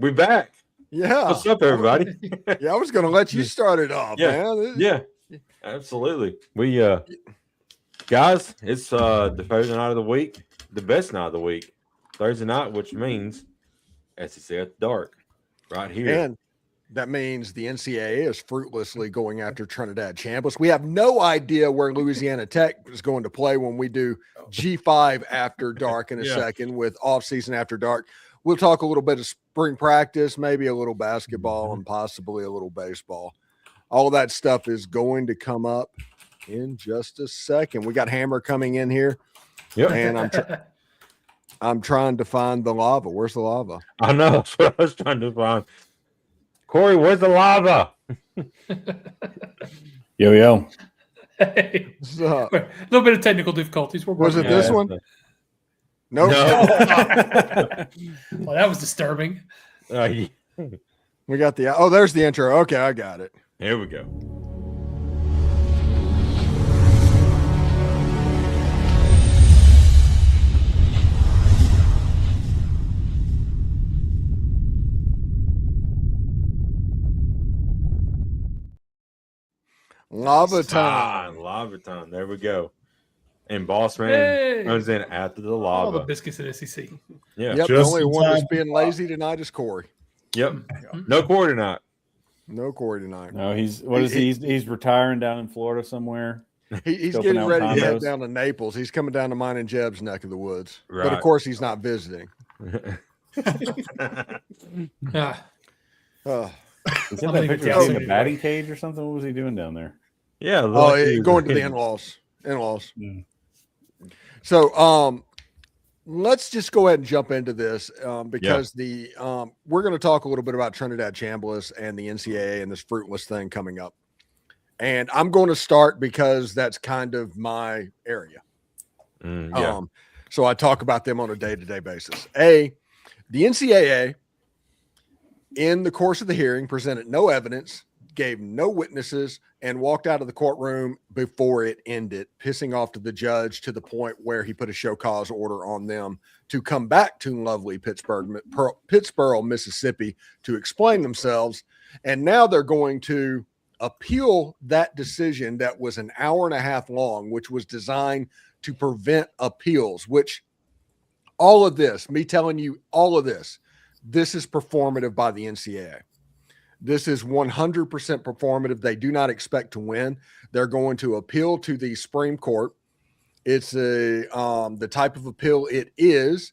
We back. Yeah. What's up, everybody? Yeah, I was going to let you start it off, man. Yeah, absolutely. We guys, it's the Thursday night of the week, the best night of the week, Thursday night, which means SEC at the dark, right here. And that means the NCAA is fruitlessly going after Trinidad Chambliss. We have no idea where Louisiana Tech is going to play when we do G5 after dark in a second with off-season after dark. We'll talk a little bit of spring practice, maybe a little basketball, and possibly a little baseball. All that stuff is going to come up in just a second. We got Hammer coming in here. Yep. And I'm trying to find the lava. Where's the lava? I know. That's what I was trying to find. Corey, where's the lava? Yo. Hey. A little bit of technical difficulties. Was it this one? Nope. No. Well, that was disturbing. We got there's the intro. Okay, I got it. Here we go. Lava time. Lava time. There we go. And Boss Man comes in after the lava. All the biscuits at SEC. Yeah. Yep. The only one that's being lazy tonight is Corey. Yep. No Corey tonight. No Corey tonight. No, he's retiring down in Florida somewhere. He's getting ready to head down to Naples. He's coming down to mine and Jeb's neck of the woods. Right. But of course he's not visiting. Is that picture in the batting cage or something? What was he doing down there? Yeah. Going to the in-laws. Mm. So let's just go ahead and jump into this because we're going to talk a little bit about Trinidad Chambliss and the NCAA and this fruitless thing coming up. And I'm going to start because that's kind of my area. So I talk about them on a day-to-day basis. The NCAA, in the course of the hearing, presented no evidence, gave no witnesses, and walked out of the courtroom before it ended, pissing off to the judge to the point where he put a show cause order on them to come back to lovely Pittsboro, Mississippi to explain themselves. And now they're going to appeal that decision that was an hour and a half long, which was designed to prevent appeals, which all of this, me telling you all of this is performative by the NCAA. This is 100% performative. They do not expect to win. They're going to appeal to the Supreme Court. It's the type of appeal it is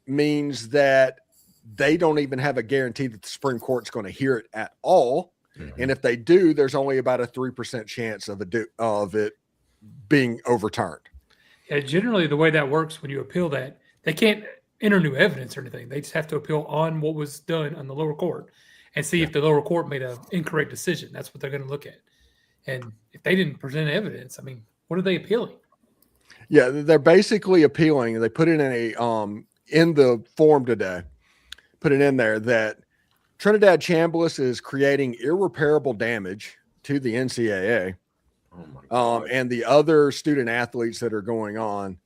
means that they don't even have a guarantee that the Supreme Court's going to hear it at all. Mm-hmm. And if they do, there's only about a 3% chance of it being overturned. Yeah, generally the way that works when you appeal that, they can't enter new evidence or anything. They just have to appeal on what was done on the lower court and see if the lower court made an incorrect decision. That's what they're going to look at. And if they didn't present evidence, I mean, what are they appealing? Yeah, they're basically appealing. They put it in the form today, put it in there that Trinidad Chambliss is creating irreparable damage to the NCAA and the other student athletes that are going on.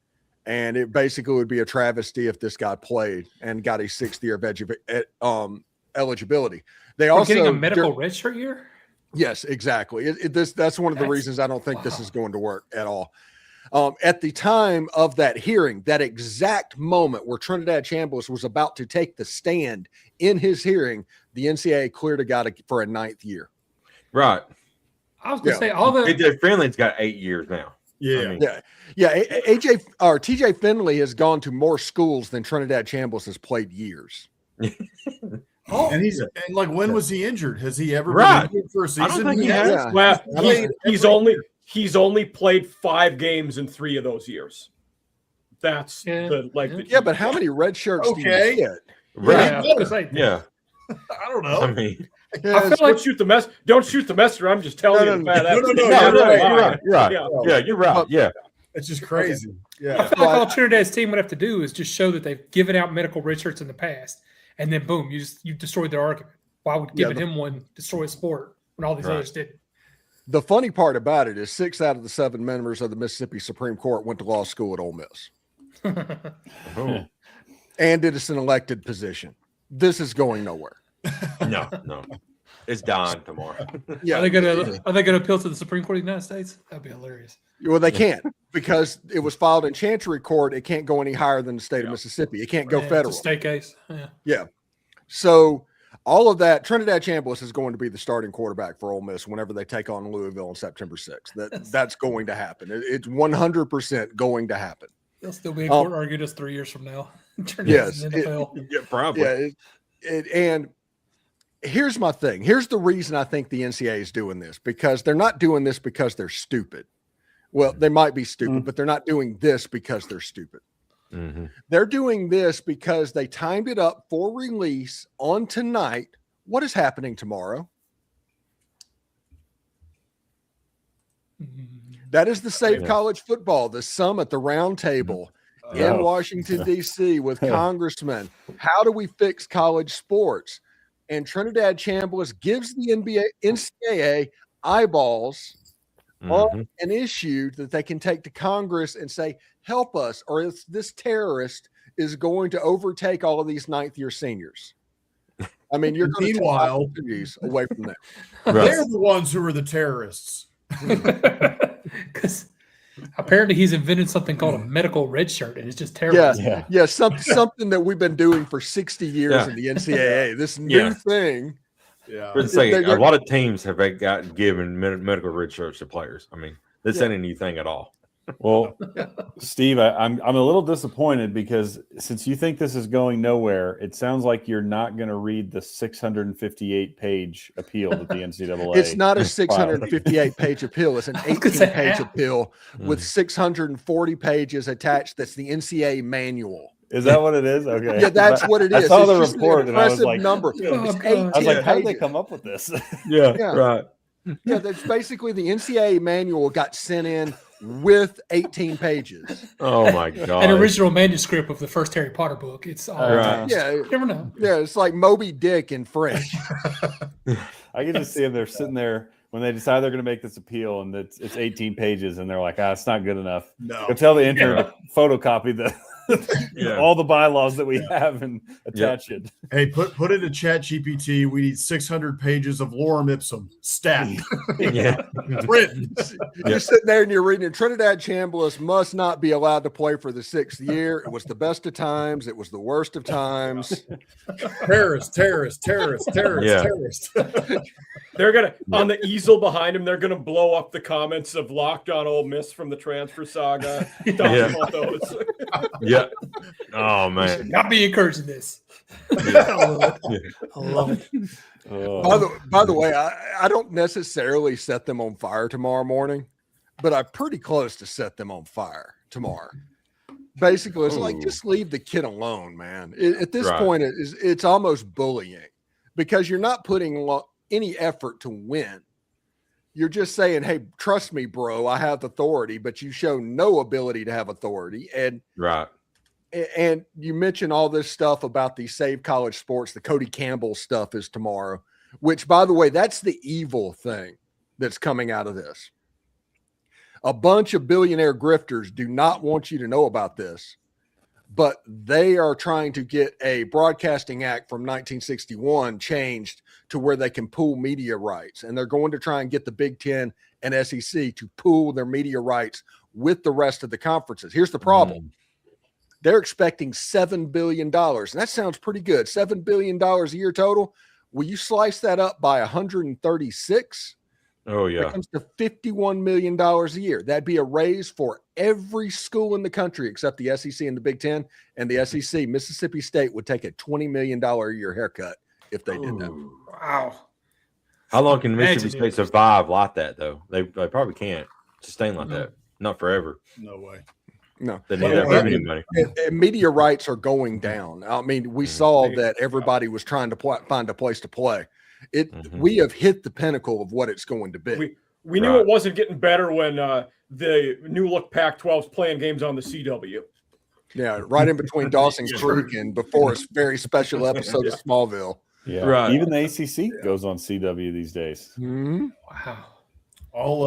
And it basically would be a travesty if this guy played and got a 6th year of eligibility. They also getting a medical red shirt year. Yes, exactly. That's one of the reasons I don't think this is going to work at all. At the time of that hearing, that exact moment where Trinidad Chambliss was about to take the stand in his hearing, the NCAA cleared a guy for a 9th year. Right. I was going to say all the AJ Finley's got 8 years now. Yeah. TJ Finley has gone to more schools than Trinidad Chambliss has played years. And when was he injured? Has he ever been injured for a season? I don't think he has. Yeah. Well, he's only played 5 games in 3 of those years. That's but how many red shirts do you get? Right. Yeah. I don't know. I mean, I feel like don't shoot the messenger. I'm just telling you. You're right. Yeah, you're right. Yeah. It's just crazy. Yeah. I feel like all Trinidad's team would have to do is just show that they've given out medical red shirts in the past, and then boom, you destroyed their argument. Why would giving him one destroy a sport when all these others didn't? The funny part about it is 6 out of the 7 members of the Mississippi Supreme Court went to law school at Ole Miss. And it is an elected position. this is going nowhere. No, it's dying tomorrow. Yeah, Are they gonna appeal to the Supreme Court of the United States? That'd be hilarious. well, they can't because it was filed in Chancery Court. It can't go any higher than the state of Mississippi. It can't go Yeah, federal. It's a state case. Yeah. So all of that, Trinidad Chambliss is going to be the starting quarterback for Ole Miss whenever they take on Louisville on September 6th. That's going to happen. It's 100% going to happen. They'll still be in court arguing us 3 years from now. Yes, Yeah, probably. And here's my thing. Here's the reason I think the NCAA is doing this, because they're not doing this because they're stupid. Well, they might be stupid, but they're not doing this because they're stupid. Mm-hmm. They're doing this because they timed it up for release on tonight. What is happening tomorrow? That is the Save College Football, the summit, the round table in Washington, D.C. with congressmen. How do we fix college sports? And Trinidad Chambliss gives the NCAA eyeballs on an issue that they can take to Congress and say, help us, or if this terrorist is going to overtake all of these ninth-year seniors. I mean, you're going to take opportunities away from them. They're the ones who are the terrorists. Because apparently he's invented something called a medical red shirt, and it's just terrible. Yeah, something that we've been doing for 60 years in the NCAA. This new thing. Yeah, But say a lot of teams have gotten given medical red shirts to players. I mean, this ain't a new thing at all. Well, Steve, I'm a little disappointed because since you think this is going nowhere, it sounds like you're not going to read the 658-page appeal that the NCAA. It's not a 658-page appeal. It's an 18-page appeal with 640 pages attached. That's the NCAA manual. Is that what it is? Okay. Yeah, that's what it is. I saw the It's just report an and I was impressive like, number. I was like, how did they come up with this? Yeah, Yeah. right. Yeah, that's basically the NCAA manual got sent in with 18 pages. Oh my god! An original manuscript of the first Harry Potter book. It's all Right. Yeah, you never know. yeah, it's like Moby Dick in French. I can just see them. They're sitting there when they decide they're going to make this appeal, and it's 18 pages, and they're like, it's not good enough. No. Go tell the intern to photocopy the Yeah. all the bylaws that we have and attach it. Hey, put it in Chat GPT. We need 600 pages of lorem ipsum stat. Yeah. Written. You're sitting there and you're reading it. Trinidad Chambliss must not be allowed to play for the 6th year. It was the best of times. It was the worst of times. Terrorist. Yeah. They're gonna on the easel behind him. They're gonna blow up the comments of Locked On Ole Miss from the transfer saga. Yeah. About those. Yeah. Oh man. Not be encouraging this. I love it. By the way, I don't necessarily set them on fire tomorrow morning, but I'm pretty close to set them on fire tomorrow. Basically, it's like, just leave the kid alone, man. At this point, it's almost bullying because you're not putting any effort to win. You're just saying, hey, trust me, bro, I have authority, but you show no ability to have authority. And you mentioned all this stuff about the Save College Sports, the Cody Campbell stuff is tomorrow, which, by the way, that's the evil thing that's coming out of this. A bunch of billionaire grifters do not want you to know about this, but they are trying to get a broadcasting act from 1961 changed to where they can pool media rights. And they're going to try and get the Big Ten and SEC to pool their media rights with the rest of the conferences. Here's the problem. They're expecting $7 billion. And that sounds pretty good. $7 billion a year total. Will you slice that up by 136? Oh, yeah. It comes to $51 million a year. That'd be a raise for every school in the country except the SEC and the Big Ten. And the SEC, Mississippi State, would take a $20 million a year haircut if they did that. Wow. How long can Mississippi Imagine State survive like that, though? They probably can't sustain like that. Not forever. No way. No. They need that revenue money. And media rights are going down. I mean, we saw that everybody was trying to find a place to play. We have hit the pinnacle of what it's going to be. We knew it wasn't getting better when the new look Pac-12's playing games on the CW. Yeah, right in between Dawson's Creek and before its very special episode of Smallville. Yeah, Right. Even the ACC goes on CW these days. Mm-hmm. Wow. All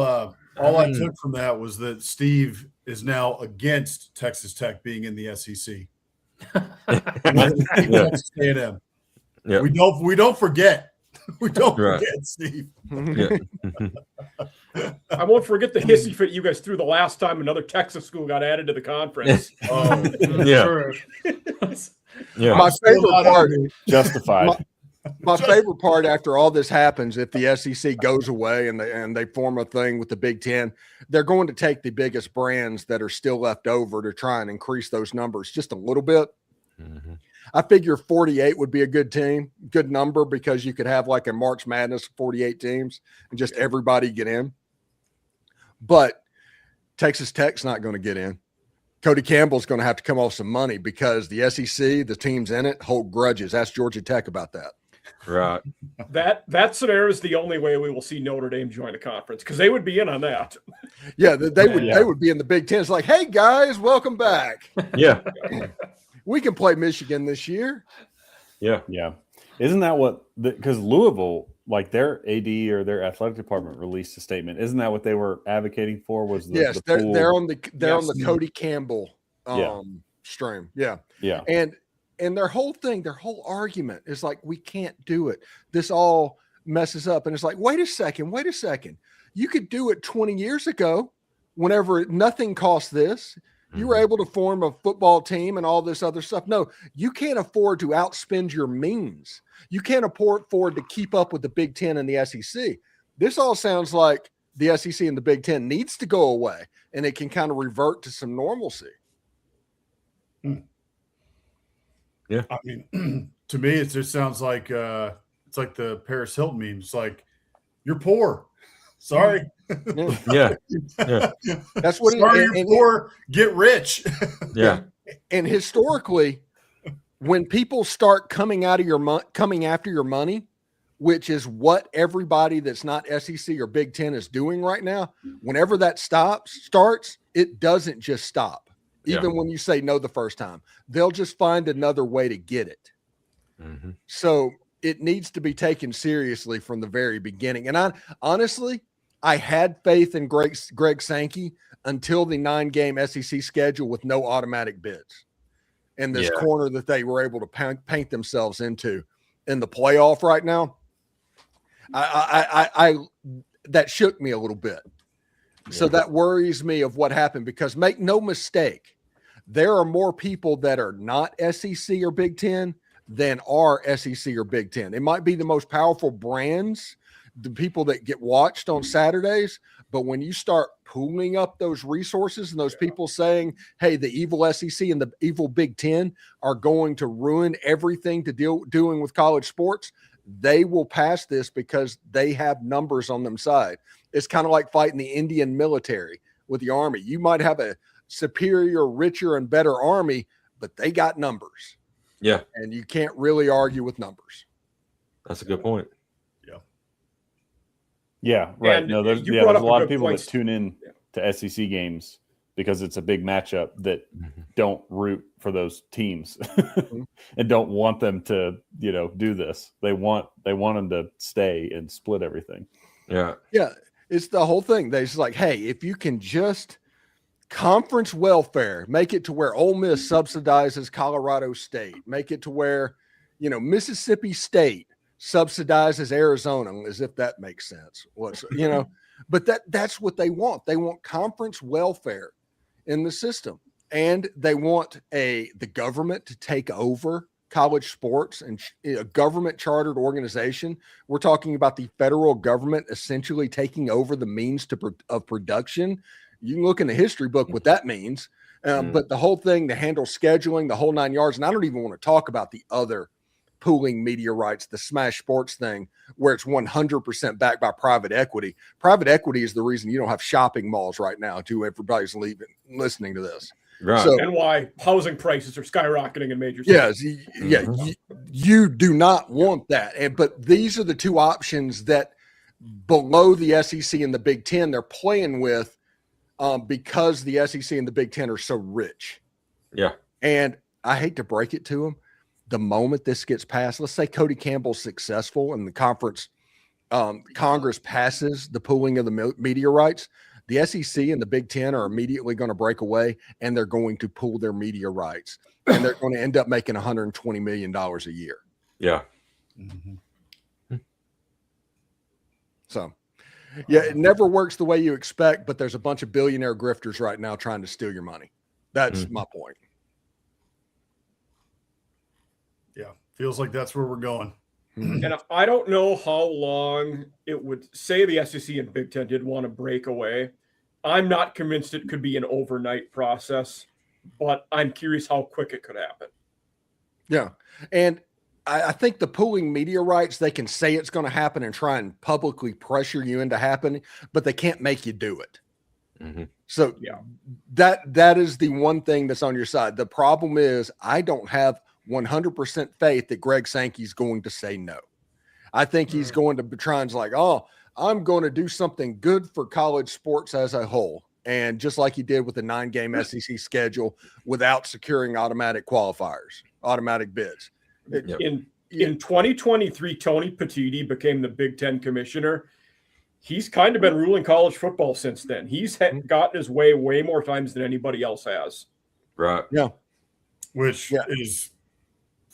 I took from that was that Steve is now against Texas Tech being in the SEC. Texas A&M. Yeah. We don't forget. We don't Right. forget, Steve. Yeah. I won't forget the hissy fit you guys threw the last time another Texas school got added to the conference. Yeah. True. Yeah. My I'm still favorite not part. happy. Justified. My favorite part after all this happens, if the SEC goes away and they form a thing with the Big Ten, they're going to take the biggest brands that are still left over to try and increase those numbers just a little bit. Mm-hmm. I figure 48 would be a good number, because you could have like a March Madness of 48 teams and just everybody get in. But Texas Tech's not going to get in. Cody Campbell's going to have to come off some money, because the SEC, the teams in it, hold grudges. Ask Georgia Tech about that. Right. That scenario is the only way we will see Notre Dame join a conference, because they would be in on that. Yeah, they would be in the Big Ten. It's like, hey guys, welcome back. Yeah. We can play Michigan this year. Yeah. Yeah. Isn't that what because Louisville, like their AD or their athletic department released a statement. Isn't that what they were advocating for? Was the, Yes, the pool? they're on the Yes. Cody Campbell stream. Yeah. Yeah. And their whole thing, their whole argument is like, we can't do it. This all messes up. And it's like, wait a second. You could do it 20 years ago, whenever nothing cost this. You were able to form a football team and all this other stuff. No, you can't afford to outspend your means. You can't afford to keep up with the Big Ten and the SEC. This all sounds like the SEC and the Big Ten needs to go away, and it can kind of revert to some normalcy. Yeah. I mean, to me, it just sounds like it's like the Paris Hilton meme. It's like, you're poor. Sorry. Yeah. That's what Sorry, it, you're poor. Get rich. Yeah. And historically, when people start coming after your money, which is what everybody that's not SEC or Big Ten is doing right now, whenever that starts, it doesn't just stop. Even when you say no the first time, they'll just find another way to get it. Mm-hmm. So it needs to be taken seriously from the very beginning. And I had faith in Greg Sankey until the 9-game SEC schedule with no automatic bids, and this corner that they were able to paint themselves into in the playoff right now. I that shook me a little bit. So that worries me of what happened, because make no mistake, there are more people that are not SEC or Big Ten than are SEC or Big Ten. It might be the most powerful brands, the people that get watched on Saturdays, but when you start pooling up those resources and those people saying, hey, the evil SEC and the evil Big Ten are going to ruin everything doing with college sports, they will pass this because they have numbers on them side. It's kind of like fighting the Indian military with the Army. You might have a superior, richer, and better Army, but they got numbers. Yeah. And you can't really argue with numbers. That's a good point. Yeah, right. And no, there's you there's brought a up a lot of good people point. that tune in to SEC games because it's a big matchup that don't root for those teams and don't want them to, do this. They want them to stay and split everything. Yeah. Yeah, it's the whole thing. They're just like, hey, if you can just conference welfare, make it to where Ole Miss subsidizes Colorado State, make it to where, Mississippi State subsidizes Arizona, as if that makes sense. But that's what they want. They want conference welfare in the system, and they want the government to take over college sports and a government chartered organization. We're talking about the federal government essentially taking over the means of production. You can look in the history book what that means. But the whole thing, to handle scheduling, the whole 9 yards, and I don't even want to talk about the other pooling media rights, the Smash Sports thing, where it's 100% backed by private equity. Private equity is the reason you don't have shopping malls right now, too. Everybody's listening to this. Right. So, And why housing prices are skyrocketing in major cities. yes, you do not want that. But these are the two options that below the SEC and the Big Ten they're playing with, because the SEC and the Big Ten are so rich. Yeah. And I hate to break it to them, the moment this gets passed, let's say Cody Campbell's successful and the Congress passes the pooling of the media rights, the SEC and the Big Ten are immediately going to break away, and they're going to pool their media rights, and they're going to end up making $120 million a year. Yeah. So, yeah, it never works the way you expect, but there's a bunch of billionaire grifters right now trying to steal your money. That's my point. Yeah, feels like that's where we're going. And I don't know how long it would say the SEC and Big Ten did want to break away. I'm not convinced it could be an overnight process, but I'm curious how quick it could happen. Yeah. And I think the pooling media rights, they can say it's going to happen and try and publicly pressure you into happening, but they can't make you do it. So Yeah, that is the one thing that's on your side. The problem is I don't have 100% faith that Greg Sankey's going to say no. I think he's going to try and like, oh, I'm going to do something good for college sports as a whole. And just like he did with the 9-game SEC schedule without securing automatic qualifiers, automatic bids. in 2023, Tony Petitti became the Big Ten commissioner. He's kind of been ruling college football since then. He's gotten his way more times than anybody else has. Right. Yeah. Which is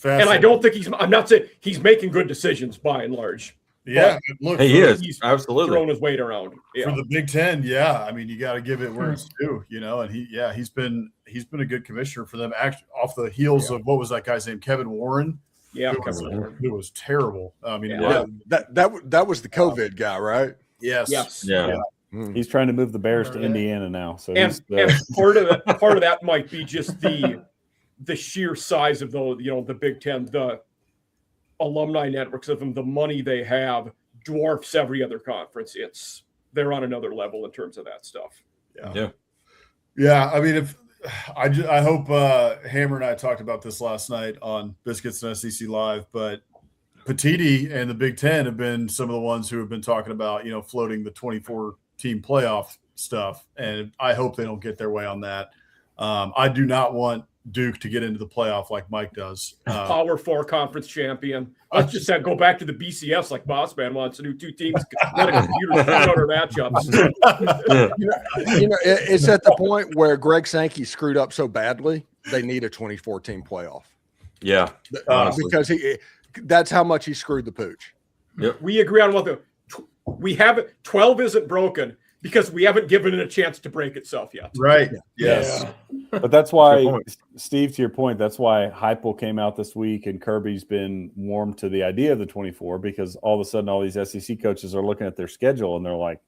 And I don't think I'm not saying he's making good decisions by and large. Yeah, look, He is He's absolutely throwing his weight around. Yeah. for the Big Ten. Yeah, I mean, you got to give it where it's due, you know. And he's been a good commissioner for them. Actually, off the heels of what was that guy's name, Kevin Warren? Yeah, It was terrible. I mean, That was the COVID guy, right? yes. Yeah. He's trying to move the Bears to Indiana now. So And part of that might be just the sheer size of the Big Ten, the alumni networks of them, the money they have dwarfs every other conference. They're on another level in terms of that stuff. Yeah. I mean, I hope Hammer and I talked about this last night on Biscuits and SEC Live, but Petitti and the Big Ten have been some of the ones who have been talking about, floating the 24-team playoff stuff, and I hope they don't get their way on that. I do not want Duke to get into the playoff like Mike does. Power 4 conference champion. Let's just go back to the BCS like Boss Man wants to do 2 teams. Let a computer shoot out our matchups. It's at the point where Greg Sankey screwed up so badly, they need a 24-team playoff. Yeah. Because that's how much he screwed the pooch. We agree on we haven't. 12 isn't broken because we haven't given it a chance to break itself yet. Right. Yes. But that's why, Steve, to your point, that's why Heupel came out this week and Kirby's been warm to the idea of the 24, because all of a sudden all these SEC coaches are looking at their schedule and they're like,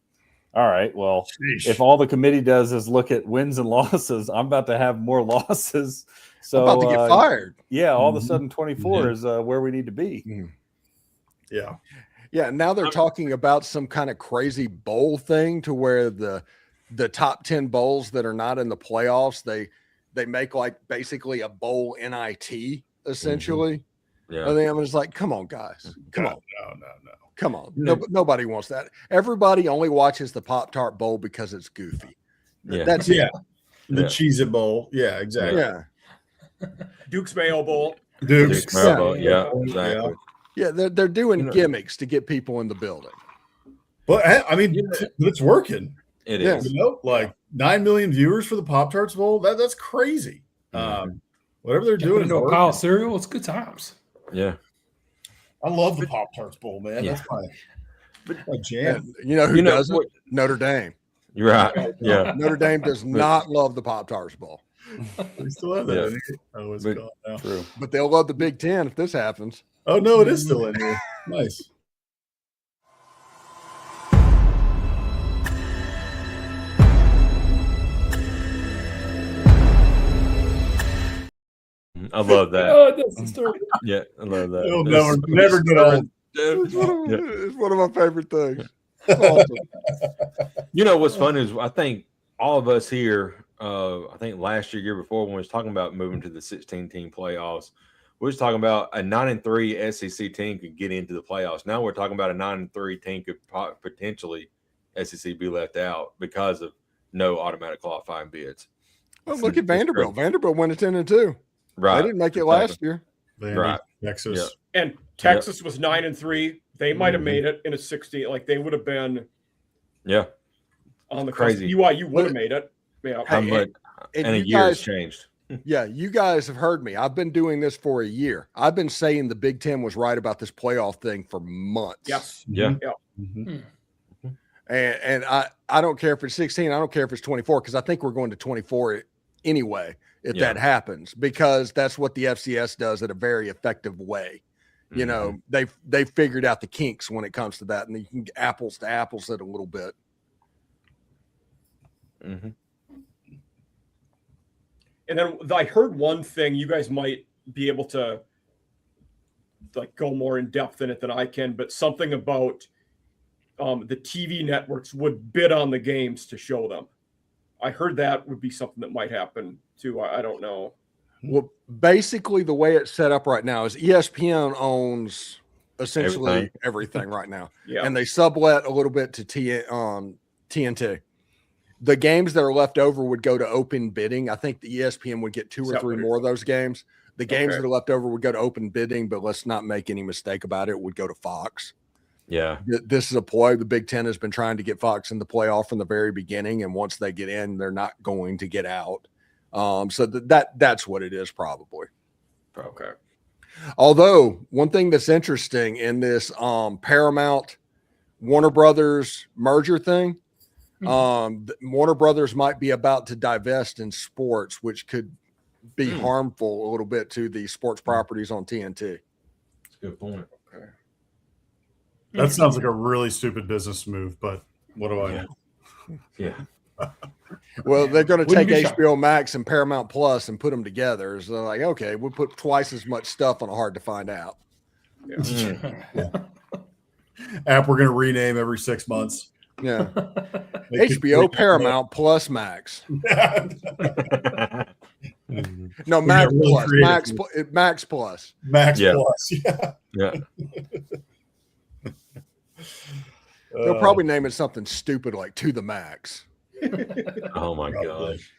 all right, well, if all the committee does is look at wins and losses, I'm about to have more losses. So I'm about to get fired. Yeah, all of a sudden 24 is where we need to be. Yeah. Yeah, now they're talking about some kind of crazy bowl thing to where the top 10 bowls that are not in the playoffs, they make like basically a bowl NIT essentially. Yeah. And then I'm just like, come on, guys. Come on. No. Come on. Nobody wants that. Everybody only watches the Pop-Tart Bowl because it's goofy. Yeah. That's it. The Cheez-It Bowl. Yeah, exactly. Yeah. Duke's Mayo Bowl. Duke's. Yeah, exactly. Yeah, they're doing gimmicks to get people in the building. But I mean, it's working. It is. Like 9 million viewers for the Pop-Tarts Bowl. That's crazy. Whatever they're doing. Into a pile of cereal. It's good times. Yeah. I love the Pop-Tarts Bowl, man. Yeah. That's my jam. You know who doesn't? Notre Dame. You're right. Yeah. Notre Dame does not love the Pop-Tarts Bowl. We still have that. Oh, it's gone now. True. But they'll love the Big Ten if this happens. Oh, no, it is still in here. Nice. I love that. Oh, that's disturbing. Yeah, I love that. It'll never get old. It's one of my favorite things. Awesome. You know what's fun is I think all of us here, I think last year before, when we was talking about moving to the 16-team playoffs, we was talking about a 9-3 SEC team could get into the playoffs. Now we're talking about a 9-3 team could potentially SEC be left out because of no automatic qualifying bids. Well, look at Vanderbilt. Vanderbilt went to 10-2. Right. They didn't make it last year. Right. Texas. Yeah. And Texas was 9-3. They might have made it in a 16. Like they would have been. Yeah. On the crazy. BYU would have made it. Yeah. How much? And a you year has guys, changed. Yeah, you guys have heard me. I've been doing this for a year. I've been saying the Big Ten was right about this playoff thing for months. Yes. Yeah. Mhm. And I don't care if it's 16. I don't care if it's 24 because I think we're going to 24 anyway if that happens because that's what the FCS does in a very effective way. You know, they've figured out the kinks when it comes to that, and you can get apples to apples it a little bit. Mm-hmm. And then I heard one thing, you guys might be able to like go more in depth in it than I can, but something about the TV networks would bid on the games to show them. I heard that would be something that might happen too. I don't know. Well, basically the way it's set up right now is ESPN owns essentially everything right now. Yeah. And they sublet a little bit to TNT. The games that are left over would go to open bidding. I think the ESPN would get 2 or 3 more of those games. The games that are left over would go to open bidding, but let's not make any mistake about it. It would go to Fox. Yeah. This is a ploy. The Big Ten has been trying to get Fox in the playoff from the very beginning. And once they get in, they're not going to get out. So that's what it is probably. Okay. Although one thing that's interesting in this Paramount Warner Brothers merger thing, Warner Brothers might be about to divest in sports, which could be harmful a little bit to the sports properties on TNT. That's a good point. Okay. That sounds like a really stupid business move, but what do I know? Yeah. Well, they're going to Wouldn't take be shocked. HBO Max and Paramount Plus and put them together. So they're like, okay, we'll put twice as much stuff on Hard to Find Out. App we're going to rename every 6 months. Yeah. Make it HBO quick. Paramount Plus Max. No, We Max got really Plus. creative. Max Plus. Max Yeah. Plus. Yeah. Yeah. They'll probably name it something stupid like To the Max. Oh my gosh.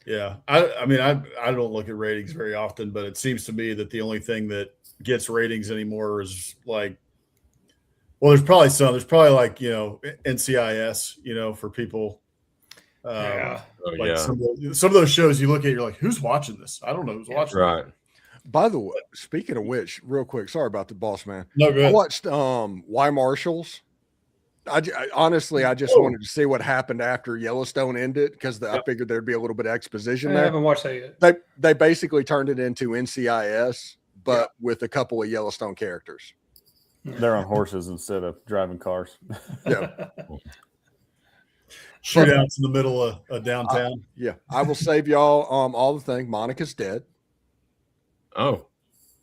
Yeah. I mean, I don't look at ratings very often, but it seems to me that the only thing that gets ratings anymore is like, well, there's probably like, NCIS, for people. Yeah. Oh, Like yeah. some of those shows you look at, you're like, who's watching this? I don't know who's watching. Right. By the way, speaking of which, real quick, sorry about the boss man. No, go I ahead. watched Y Marshals. I honestly wanted to see what happened after Yellowstone ended because I figured there'd be a little bit of exposition I there. haven't watched that yet. They basically turned it into NCIS, but with a couple of Yellowstone characters. They're on horses instead of driving cars. Yeah. Shootouts in the middle of downtown. Yeah. I will save y'all all the thing. Monica's dead. Oh.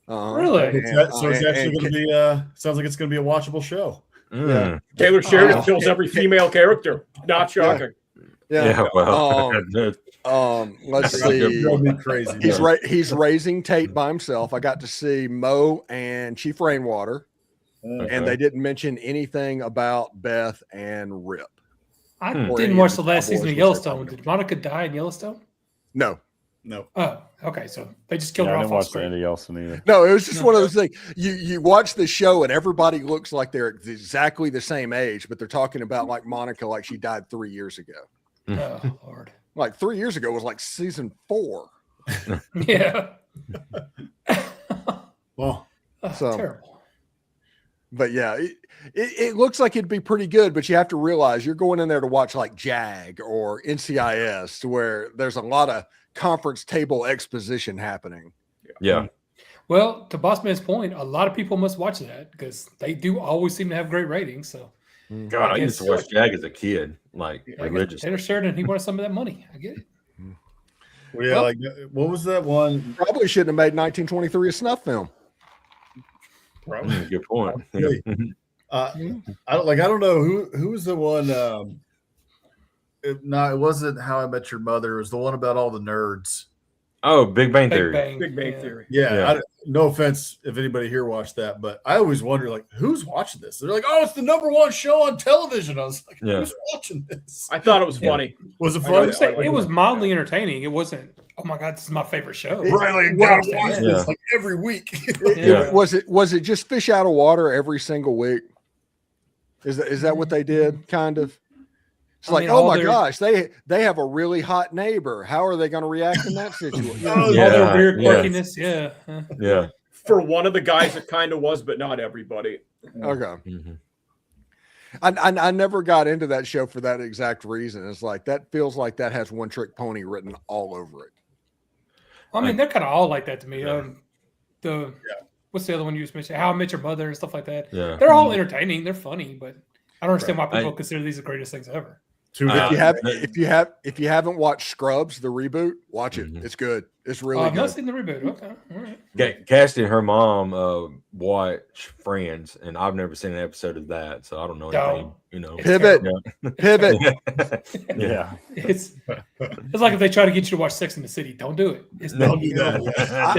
Really? So it's actually going to be sounds like it's going to be a watchable show. Mm. Taylor Sheridan kills every female character. Not shocking. Yeah. Well. Let's That see. drove me crazy. He's raising Tate by himself. I got to see Mo and Chief Rainwater, and they didn't mention anything about Beth and Rip. I Or didn't any watch of the the last Cowboys, season of which Yellowstone. they're Did Monica die in Yellowstone? No, Oh, okay. So they just killed Yeah, her I off didn't on watch screen. Andy Yellowstone either. no, it was just one of those things. You watch the show and everybody looks like they're exactly the same age, but they're talking about like Monica, like she died 3 years ago. Oh, Lord. Like 3 years ago was like season 4. Yeah. Well, Oh, So- terrible. But yeah, it looks like it'd be pretty good, but you have to realize you're going in there to watch like JAG or NCIS, where there's a lot of conference table exposition happening. Yeah. Well, to Bossman's point, a lot of people must watch that because they do always seem to have great ratings. So, God, I used to guess- watch Jag as a kid, like I guess religiously. Taylor Sheridan, he wanted some of that money. I get it. yeah, like what was that one? Probably shouldn't have made 1923 a snuff film. Good point. Really? I don't know who was the one. It wasn't How I Met Your Mother. It was the one about all the nerds. Oh, Big Bang Big Theory. Bang. Big Bang Yeah. Theory. Yeah, Yeah. no offense if anybody here watched that, but I always wonder, like, who's watching this? They're like, oh, it's the #1 show on television. I was like, Yeah. who's watching this? I thought it was funny. Was it I I fun? would say it was mildly entertaining. It wasn't, oh my God, this is my favorite show. Riley, Well, gotta watch yeah. this like every week. Yeah. Was it just fish out of water every single week? Is that what they did? Kind of. It's I like, mean, oh all my their- gosh, they have a really hot neighbor. How are they going to react in that situation? Oh, all Yeah, their weird yeah. quirkiness. Yeah. Yeah. For one of the guys, it kind of was, but not everybody. Okay. Mhm. I never got into that show for that exact reason. It's like that feels like that has One Trick Pony written all over it. I mean, they're kind of all like that to me. Yeah. What's the other one you just mentioned? How I Met Your Mother and stuff like that. Yeah. They're all entertaining. They're funny, but I don't understand why people I- consider these the greatest things ever. Too Uh, bad. If you haven't watched Scrubs, the reboot, watch it. Mhm. It's good. It's Oh, really I've not good. seen the reboot. Okay, all right. Cassie and her mom watch Friends, and I've never seen an episode of that, so I don't know anything. You know, It's Pivot, yeah. pivot. Yeah. It's like if they try to get you to watch Sex in the City, don't do it. It's Don't do that.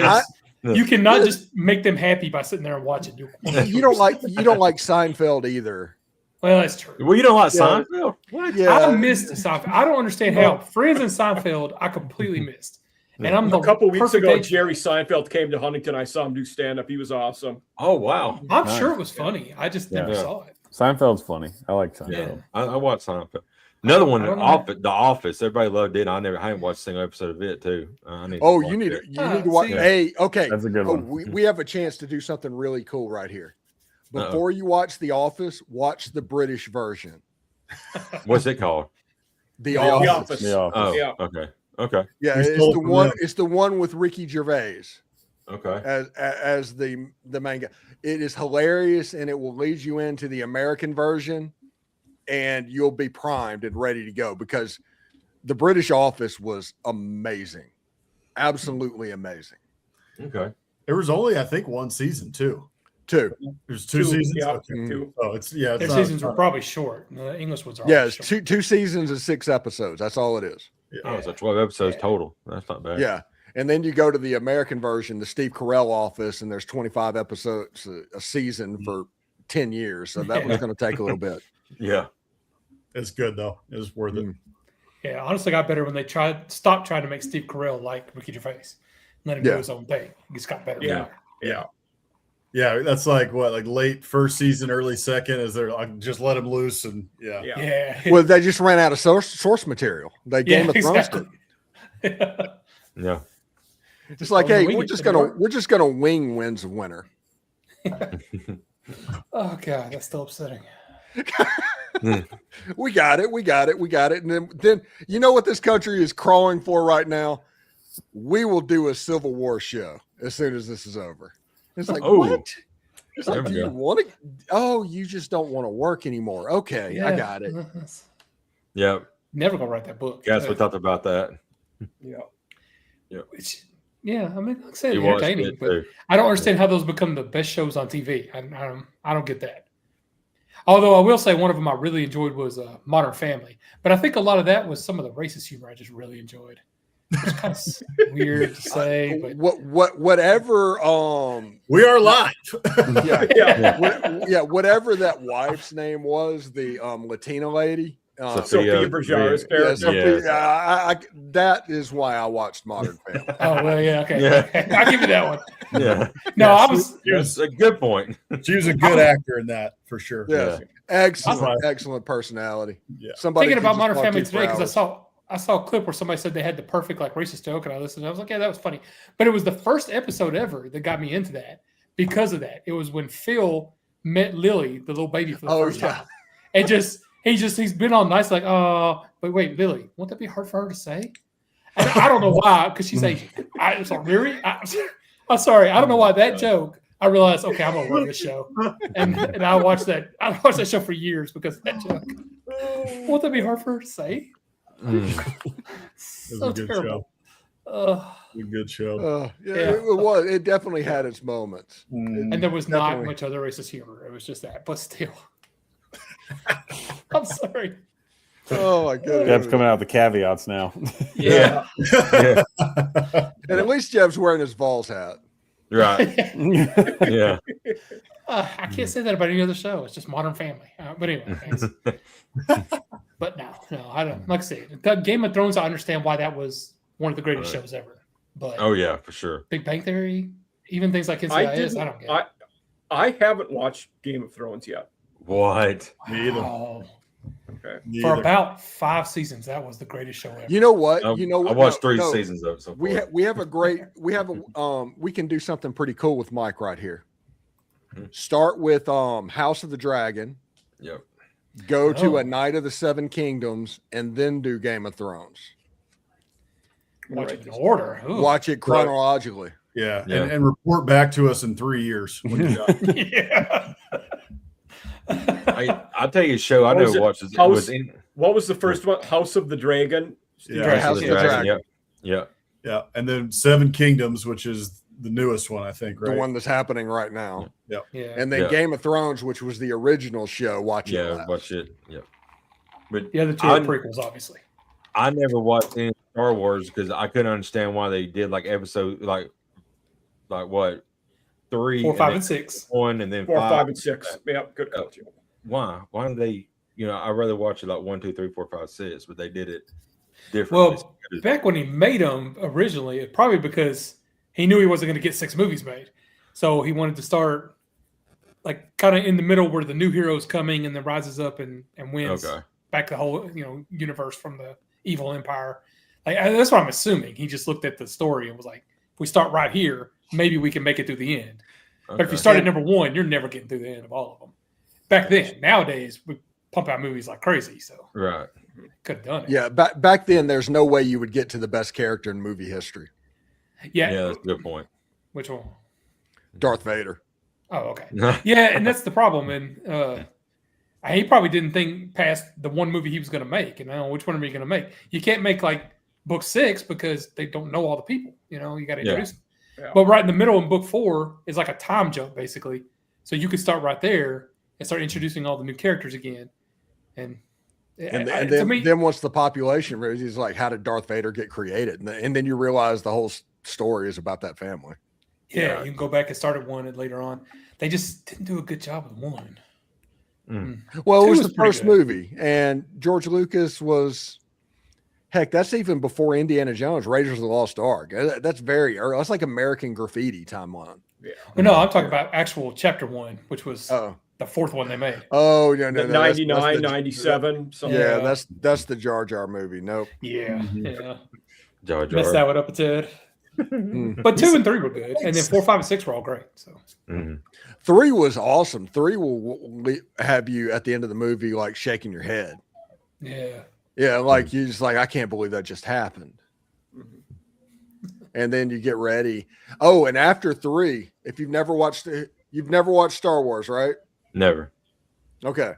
There's- you cannot just make them happy by sitting there and watching. You don't like Seinfeld either. Well, that's true. Well, you don't like Yeah. Seinfeld? What? Yeah, I missed Seinfeld. I don't understand how Friends and Seinfeld I completely missed. And I'm the A couple weeks perfect ago, age- Jerry Seinfeld came to Huntington. I saw him do stand up. He was awesome. Oh wow. I'm Nice. sure it was funny. I just never Yeah. saw it. Seinfeld's funny. I like Seinfeld. Yeah, I watched Seinfeld. Another one, I The don't know. Office. The Office. Everybody loved it. I haven't watched a single episode of it too. I need. Oh, to you need watch to watch. see. Hey, okay. That's a good one. We have a chance to do something really cool right here. Before you watch The Office, watch the British version. it. What's it called? The The Office. Office. The Office. Oh, Yeah. okay, okay, Yeah, We it's stole the it from one. them. It's the one with Ricky Gervais okay. as the main guy. It is hilarious, and it will lead you into the American version, and you'll be primed and ready to go because the British Office was amazing, absolutely amazing. Okay. There was only, I think, one season too. Too. There's two seasons. Yeah, Okay. two. Oh, it's it's Their not- seasons were probably short. The English ones are Yeah, always it's short. two seasons and 6 episodes. That's all it is. Oh, so 12 episodes Yeah. total. That's not bad. Yeah. And then you go to the American version, the Steve Carell Office, and there's 25 episodes a season for 10 years. So that was going to take a little bit. Yeah. It's good though. It's worth it. Yeah, honestly, got better when they stopped trying to make Steve Carell like Ricky Gervais. Let him do Yeah. his own thing. He just got better. Yeah. Yeah. Yeah, that's like what, like late first season, early second. Is there like just let him loose and yeah. Yeah. Yeah. Well, they just ran out of source material. They Game of Thrones did. Yeah. It's like, Oh, hey, we we're get just to gonna work. we're just gonna wing wins a winner. Oh god, that's still upsetting. We got it, and then you know what this country is crawling for right now? We will do a Civil War show as soon as this is over. It's like, Oh. what? It's There like, we do you go. want to? Oh, you just don't want to work anymore. Okay, I got it. Yeah. Never gonna write that book. Guys, we talked about that. Yeah. Which, yeah, I mean, like I said, You watched entertaining, it but too. I don't understand how those become the best shows on TV. I don't get that. Although I will say one of them I really enjoyed was Modern Family, but I think a lot of that was some of the racist humor I just really enjoyed. It's kind of weird to say, but Whatever. We are live. Yeah, Yeah. whatever that wife's name was, the Latina lady. Sophia Vergara's Yeah, character. Sophia, I that is why I watched Modern Family. oh well, yeah, okay, Yeah. okay. I'll give you that one. Yeah. No, Yeah, I was That's a good point. She was a good actor in that for sure. Yeah, That's excellent personality. Yeah. Somebody thinking could about just Modern talk Family to you for today because hours. I saw a clip where somebody said they had the perfect like racist joke, and I listened. And I was like, yeah, that was funny. But it was the first episode ever that got me into that because of that. It was when Phil met Lily, the little baby, for the first yeah. time, and he's been all nice, like, oh, but wait, Lily, won't that be hard for her to say? And I don't know why, because she's Asian. I'm sorry, really? I'm sorry, I don't know why that joke. I realized, okay, I'm gonna love this show, and I watched that. I watched that show for years because of that joke. Won't that be hard for her to say? Mm. It was So a good terrible. A good show. Yeah, Yeah. It was. It definitely had its moments. Mm. And there was not Definitely. much other racist humor. It was just that, but still. I'm sorry. Oh my Jeff's goodness! coming out with the caveats now. Yeah. Yeah. And at least Jeff's wearing his Vols hat. Right. Yeah. I can't say that about any other show. It's just Modern Family. But anyway, thanks. But no, I don't. Like I said, Game of Thrones, I understand why that was one of the greatest Right. shows ever. But Oh yeah, for sure. Big Bang Theory, even things like I NCIS, didn't. I don't get. I haven't watched Game of Thrones yet. What? Me either. Oh, Okay. Me For either. about 5 seasons, that was the greatest show ever. You know what? I watched three seasons of it so far. We have we can do something pretty cool with Mike right here. Start with House of the Dragon. Yep. Go to A Night of the Seven Kingdoms, and then do Game of Thrones. Watch it in order. Ooh. Watch it chronologically. Yeah. Yeah. And report back to us in 3 years when you're done. Yeah. I'll tell you a show I What was never it? watched. It House- was in What was the first one? House of the Dragon. Yeah. House of the Dragon. Yep. Yeah. Yeah. And then Seven Kingdoms, which is the newest one, I think, right? The one that's happening right now. Yeah. And then Yeah. Game of Thrones, which was the original show. Watch it. Yeah. last. Watch it. Yep. But The other two are prequels, obviously. I never watched any Star Wars because I couldn't understand why they did like episode like what 3, 4, 5, then and 6. 1, and then 4, 5. 5, and 6. Yeah, good call, Jim. Why? Why do they? I'd rather watch it like 1, 2, 3, 4, 5, 6, but they did it differently. Well, back when he made them originally, probably because he knew he wasn't going to get 6 movies made, so he wanted to start like kind of in the middle where the new hero's coming and then rises up and wins back the whole universe from the evil empire. Like that's what I'm assuming. He just looked at the story and was like, if we start right here, maybe we can make it through the end. But if you start at number 1, you're never getting through the end of all of them. Back then, nowadays we pump out movies like crazy, so right, could have done it. Yeah, back then, there's no way you would get to the best character in movie history. Yeah. that's a good point. Which one? Darth Vader. Oh, okay. Yeah, and that's the problem. And he probably didn't think past the one movie he was going to make. And which one are you going to make? You can't make like book 6 because they don't know all the people. You got to introduce them. Yeah. But right in the middle in book 4 is like a time jump, basically. So you could start right there and start introducing all the new characters again. And then once the population rose, he's like, how did Darth Vader get created? And then you realize the whole story is about that family. Yeah, you can go back and start at 1 and later on. They just didn't do a good job with 1. Well, 2 it was was the pretty first good. movie, and George Lucas was, heck, that's even before Indiana Jones, Raiders of the Lost Ark. That's very early. That's like American Graffiti timeline. Yeah. Well, no, I'm talking about actual chapter 1, which was the 4th one they made. Oh, no. 99, 97. Something. Yeah, Yeah. that's the Jar Jar movie. Nope. Yeah, Jar Jar. messed that one up a tad. But 2 and 3 were good, and then 4, 5, and 6 were all great. So 3 was awesome. 3 will have you at the end of the movie like shaking your head. Yeah, like you just like, I can't believe that just happened. And then you get ready. Oh, and after 3, if you've never watched Star Wars, right? Never. Okay.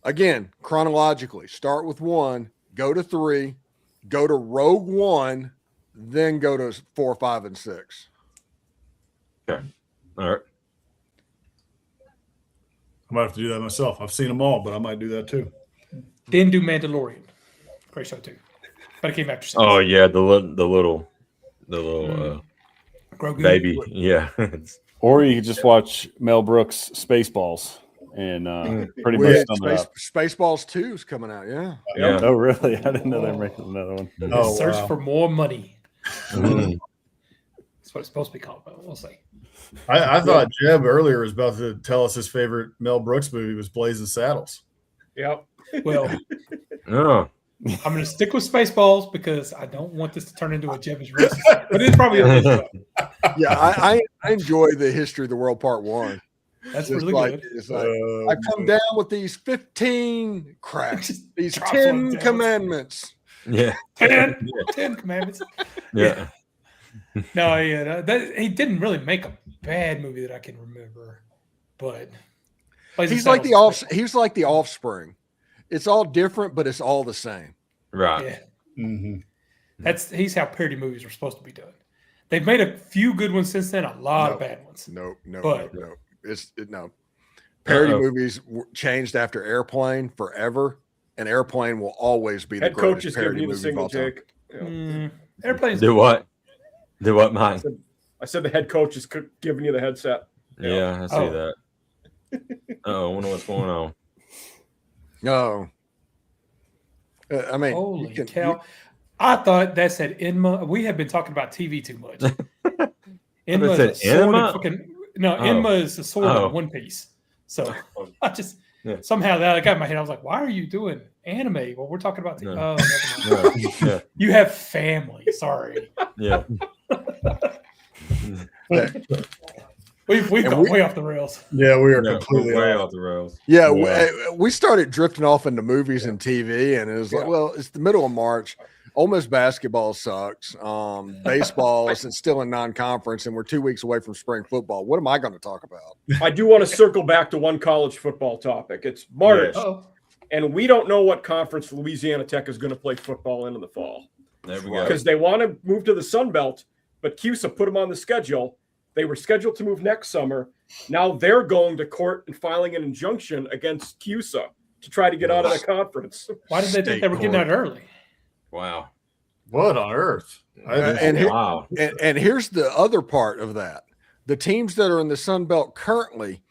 Again, chronologically, start with 1, go to 3, go to Rogue One, then go to 4, 5, and 6. Okay. All right. I might have to do that myself. I've seen them all, but I might do that too. then do Mandalorian. Great show too. But it came after 6. Oh yeah, the little Grogu. baby. Yeah. Or you could just watch Mel Brooks' Spaceballs and pretty much sum it up. Spaceballs 2 is coming out, yeah. Yeah. Oh, really? I didn't know they were making another one. Oh, Search wow. for more money. Mhm. That's what it's supposed to be called, but we'll see. I thought Jeb earlier was about to tell us his favorite Mel Brooks movie was Blazing Saddles. Yep. Well, Oh. I'm going to stick with Spaceballs because I don't want this to turn into a Jeb's racist. But it's probably a good show. Yeah, I enjoy the History of the World Part 1. That's Just really like, good. it's like, I come down with these 15 cracks, these Drops one 10 down. commandments. Yeah. 10 commandments. Yeah. No, he didn't really make a bad movie that I can remember, but He's like the Offspring. It's all different, but it's all the same. Right. Yeah, Mm-hmm. he's how parody movies are supposed to be done. They've made a few good ones since then, a lot of bad ones. No. But- No. Parody movies changed after Airplane forever, and Airplane will always be the Head coach greatest is parody giving you the movie of single all time. take. Yeah. Airplanes. Do what? Do what, mine? I said the head coach is giving you the headset. Yeah, I see Oh. that. Oh, I wonder what's going on. No. I mean, Holy cow! I thought that said Enma. We have been talking about TV too much. Enma said is a sword Enma? and fucking no. Oh. Enma is a sword Oh. in One Piece. So I just Somehow that got in my head. I was like, why are you doing anime? Well, we're talking about No. oh, never mind. Yeah. You have family. Sorry. Yeah. We've gone way off the rails. Yeah, we are No, completely way off. off the rails. Yeah, Yeah. we started drifting off into movies and TV, and it was like, well, it's the middle of March. Ole Miss basketball sucks. Baseball is still in non-conference, and we're 2 weeks away from spring football. What am I going to talk about? I do want to circle back to one college football topic. It's March, and we don't know what conference Louisiana Tech is going to play football in the fall. There we go. Because they want to move to the Sun Belt, but CUSA put them on the schedule. They were scheduled to move next summer. Now they're going to court and filing an injunction against CUSA to try to get out of the conference. Why did they think they were getting out early? Wow. What on earth? And here's the other part of that. The teams that are in the Sun Belt currently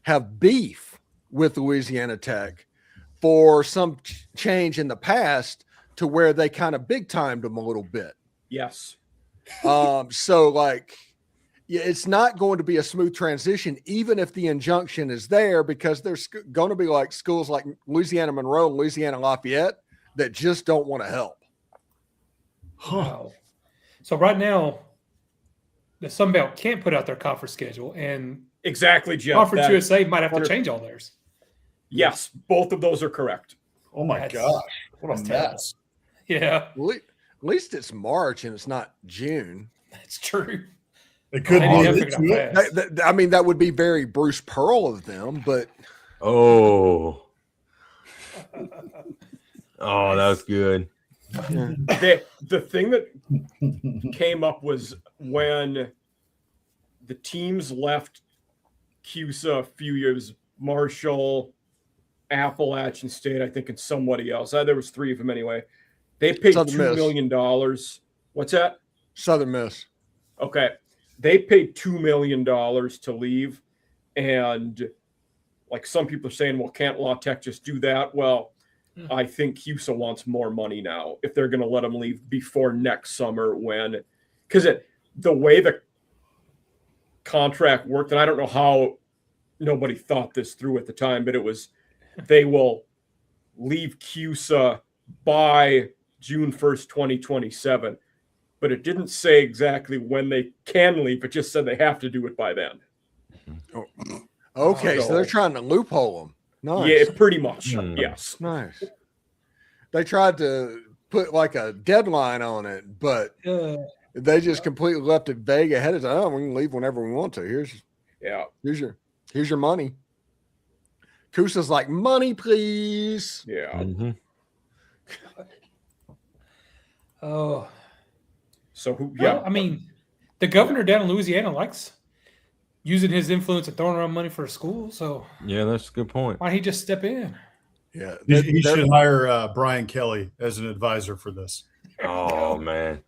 have beef with Louisiana Tech for some change in the past to where they kind of big timed them a little bit. Yes. So like, yeah, it's not going to be a smooth transition, even if the injunction is there, because there's going to be like schools like Louisiana Monroe and Louisiana Lafayette that just don't want to help. Wow. So right now, the Sun Belt can't put out their conference schedule, and Exactly, Jeff. Conference That- USA might have to change all theirs. Yes, both of those are correct. Oh my That's- gosh. What a that's terrible. mess. Yeah, Well, at least it's March and it's not June. that's true. They could They do need to this figure it out too. fast. I mean, that would be very Bruce Pearl of them, but Oh. Oh, that was good. The thing that came up was when the teams left CUSA a few years, Marshall, Appalachian State, I think, and somebody else. There was three of them anyway. They paid Southern $2 Miss. million. What's that? Southern Miss. Okay. They paid $2 million to leave. And like some people are saying, well, can't La Tech just do that? Well, I think CUSA wants more money now if they're going to let them leave before next summer because the way the contract worked, and I don't know how nobody thought this through at the time, but it was they will leave CUSA by June 1st, 2027. But it didn't say exactly when they can leave. It just said they have to do it by then. Okay, so they're trying to loophole them. Nice. Yeah, pretty much. Hmm. Yes. Nice. They tried to put like a deadline on it, but they just completely left it vague ahead of time. Oh, we can leave whenever we want to. Here's your money. Kusa's like, money, please. Yeah. Mhm. Oh, So who? yeah. Yeah. I mean, the governor down in Louisiana likes using his influence and throwing around money for a school. So Yeah, that's a good point. why don't he just step in? Yeah. He should hire Brian Kelly as an advisor for this. Oh man.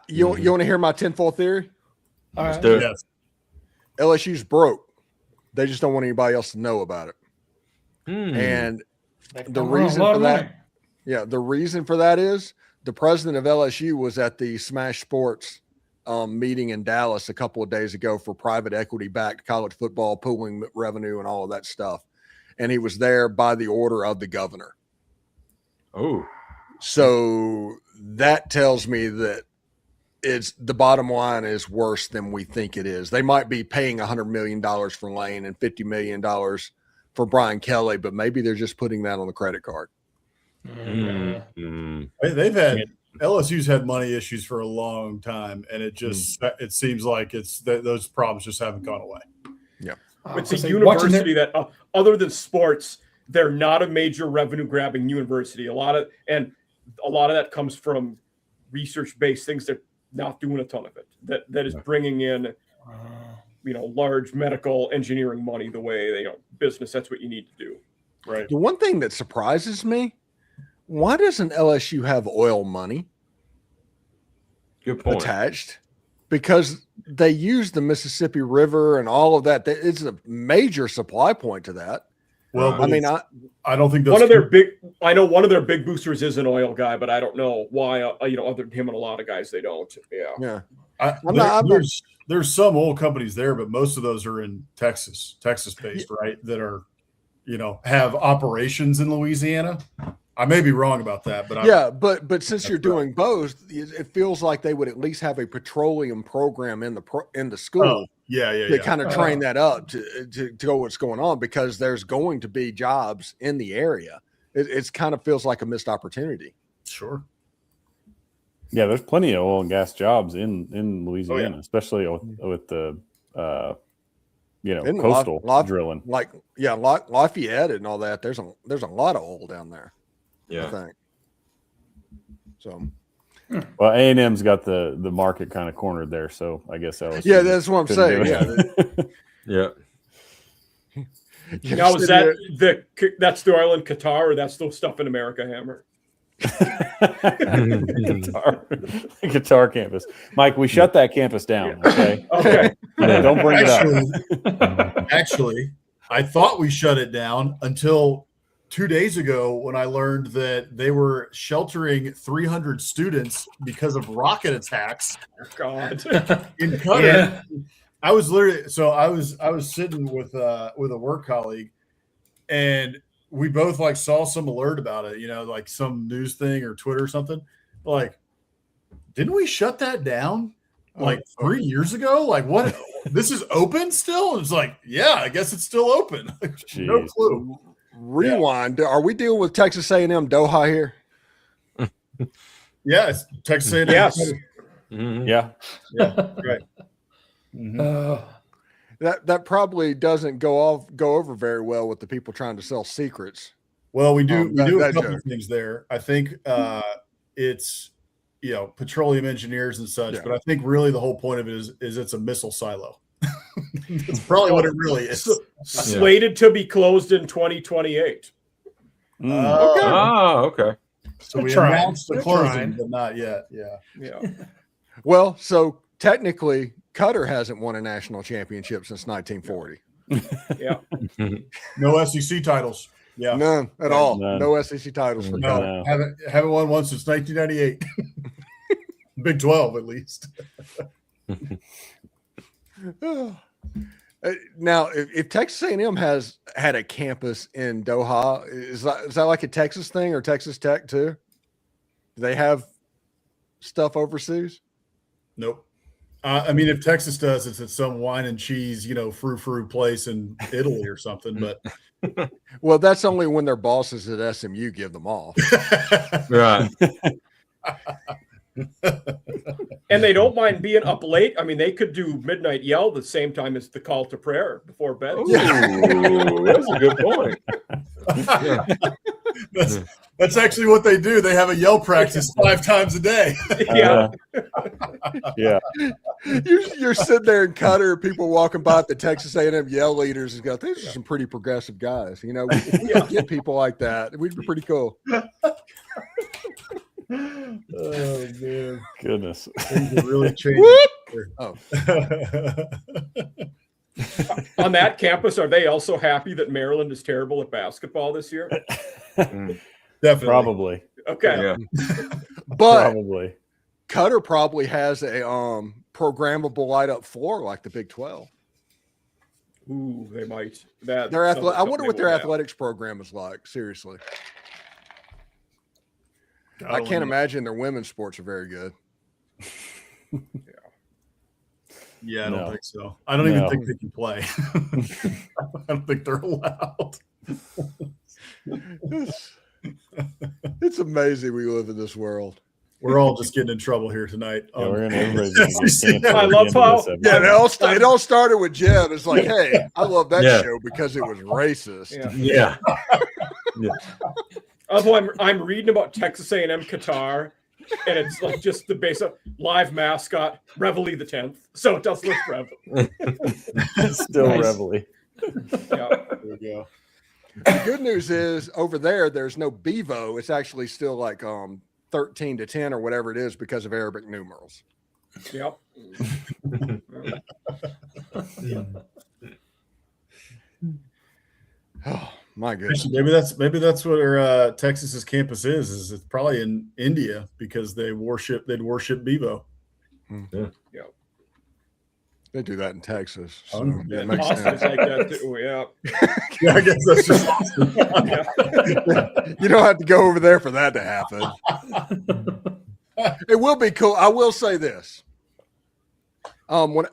You want to hear my tinfoil theory? All Let's right. do it. Yes. LSU's broke. They just don't want anybody else to know about it. Hmm. And They've the come around a reason lot for of that, money. yeah, the reason for that is the president of LSU was at the Smash Sports meeting in Dallas a couple of days ago for private equity backed college football pooling revenue and all of that stuff. And he was there by the order of the governor. Oh. So that tells me that it's the bottom line is worse than we think it is. They might be paying $100 million for Lane and $50 million for Brian Kelly, but maybe they're just putting that on the credit card. Mm. They've had LSU's had money issues for a long time, and it just it seems like it's those problems just haven't gone away. It's a university that, other than sports, they're not a major revenue grabbing university. A lot of that comes from research based things. They're not doing a ton of it. That is bringing in, large medical engineering money the way business. That's what you need to do, right? The one thing that surprises me, why doesn't LSU have oil money Good point. attached? Because they use the Mississippi River and all of that. It's a major supply point to that. Well, I mean, I don't think One of their big boosters is an oil guy, but I don't know why. Other than him and a lot of guys, they don't. Yeah. there's some oil companies there, but most of those are in Texas based, right? That are have operations in Louisiana. I may be wrong about that, but but since you're doing both, it feels like they would at least have a petroleum program in the school. To kind of train that up to go what's going on, because there's going to be jobs in the area. It's kind of feels like a missed opportunity. Sure. Yeah, there's plenty of oil and gas jobs in Louisiana, especially with the coastal drilling. Lafayette and all that. There's a lot of oil down there. Yeah. I think. So. Well, A&M's got the market kind of cornered there, so I guess that was that's what I'm saying. Yeah. Now is that's the oil in Qatar, or that's the stuff in America, Hammer? Guitar campus. Mike, we shut that campus down. Okay. Okay. Don't bring it up. Actually, I thought we shut it down until 2 days ago when I learned that they were sheltering 300 students because of rocket attacks. God. In Qatar. Yeah. I was sitting with a work colleague, and we both like saw some alert about it, like some news thing or Twitter or something. Like, didn't we shut that down like 3 years ago? Like, what? This is open still? It's like, yeah, I guess it's still open. No clue. Rewind. Yeah. Are we dealing with Texas A&M Doha here? Yeah, it's Texas A&M. Yes. Mm-hmm. Yeah. Right. Mm-hmm. That probably doesn't go over very well with the people trying to sell secrets. Well, we do a couple joke. of things there. I think it's petroleum engineers and such, but I think really the whole point of it is it's a missile silo. That's probably what it really is. Slated to be closed in 2028. Okay. So we trying. announced the They're closing, trying. but not yet. Yeah. Well, so technically, Qatar hasn't won a national championship since 1940. Yeah. No SEC titles. Yeah. None at all. None. No SEC titles for Qatar. No, haven't won one since 1998. Big 12 at least. Now, if Texas A&M has had a campus in Doha, is that like a Texas thing or Texas Tech too? Do they have stuff overseas? Nope. I mean, if Texas does, it's at some wine and cheese, frou-frou place in Italy or something. But well, that's only when their bosses at SMU give them off. Right. And they don't mind being up late. I mean, they could do midnight yell the same time as the call to prayer before bed. Ooh, that's a good point. Yeah. That's actually what they do. They have a yell practice 5 times a day. Yeah. Yeah. You're sitting there in Qatar, people walking by at the Texas A&M yell leaders and go, these are some pretty progressive guys. If we could get people like that, we'd be pretty cool. Oh man, Goodness. things are really changing. Oh. On that campus, are they also happy that Maryland is terrible at basketball this year? Definitely. Probably. Okay. Yeah. But Probably. Qatar probably has a programmable light up floor like the Big 12. Ooh, they might. I wonder what their athletics program is like. Seriously. I can't imagine their women's sports are very good. Yeah, I don't think so. I don't even think they can play. I don't think they're allowed. It's amazing we live in this world. We're all just getting in trouble here tonight. Yeah, everybody's gonna get canceled I at love the end of how- this Yeah, episode. it all started with Jeb. It's like, hey, I love that Yeah. show because it was racist. Yeah. Yeah. Although I'm reading about Texas A&M Qatar, and it's like just the base of live mascot Reveille the 10th. So it does look Reveille. Still Nice. Reveille. Yeah. There we go. The good news is over there's no Bevo. It's actually still like 13 to 10 or whatever it is because of Arabic numerals. Yep. Oh my goodness. Actually, maybe that's what Texas's campus is it's probably in India because they'd worship Bevo. They do that in Texas. So Yeah, it makes Austin's sense. like that too. Yeah. Yeah, I guess that's just awesome. You don't have to go over there for that to happen. It will be cool. I will say this. When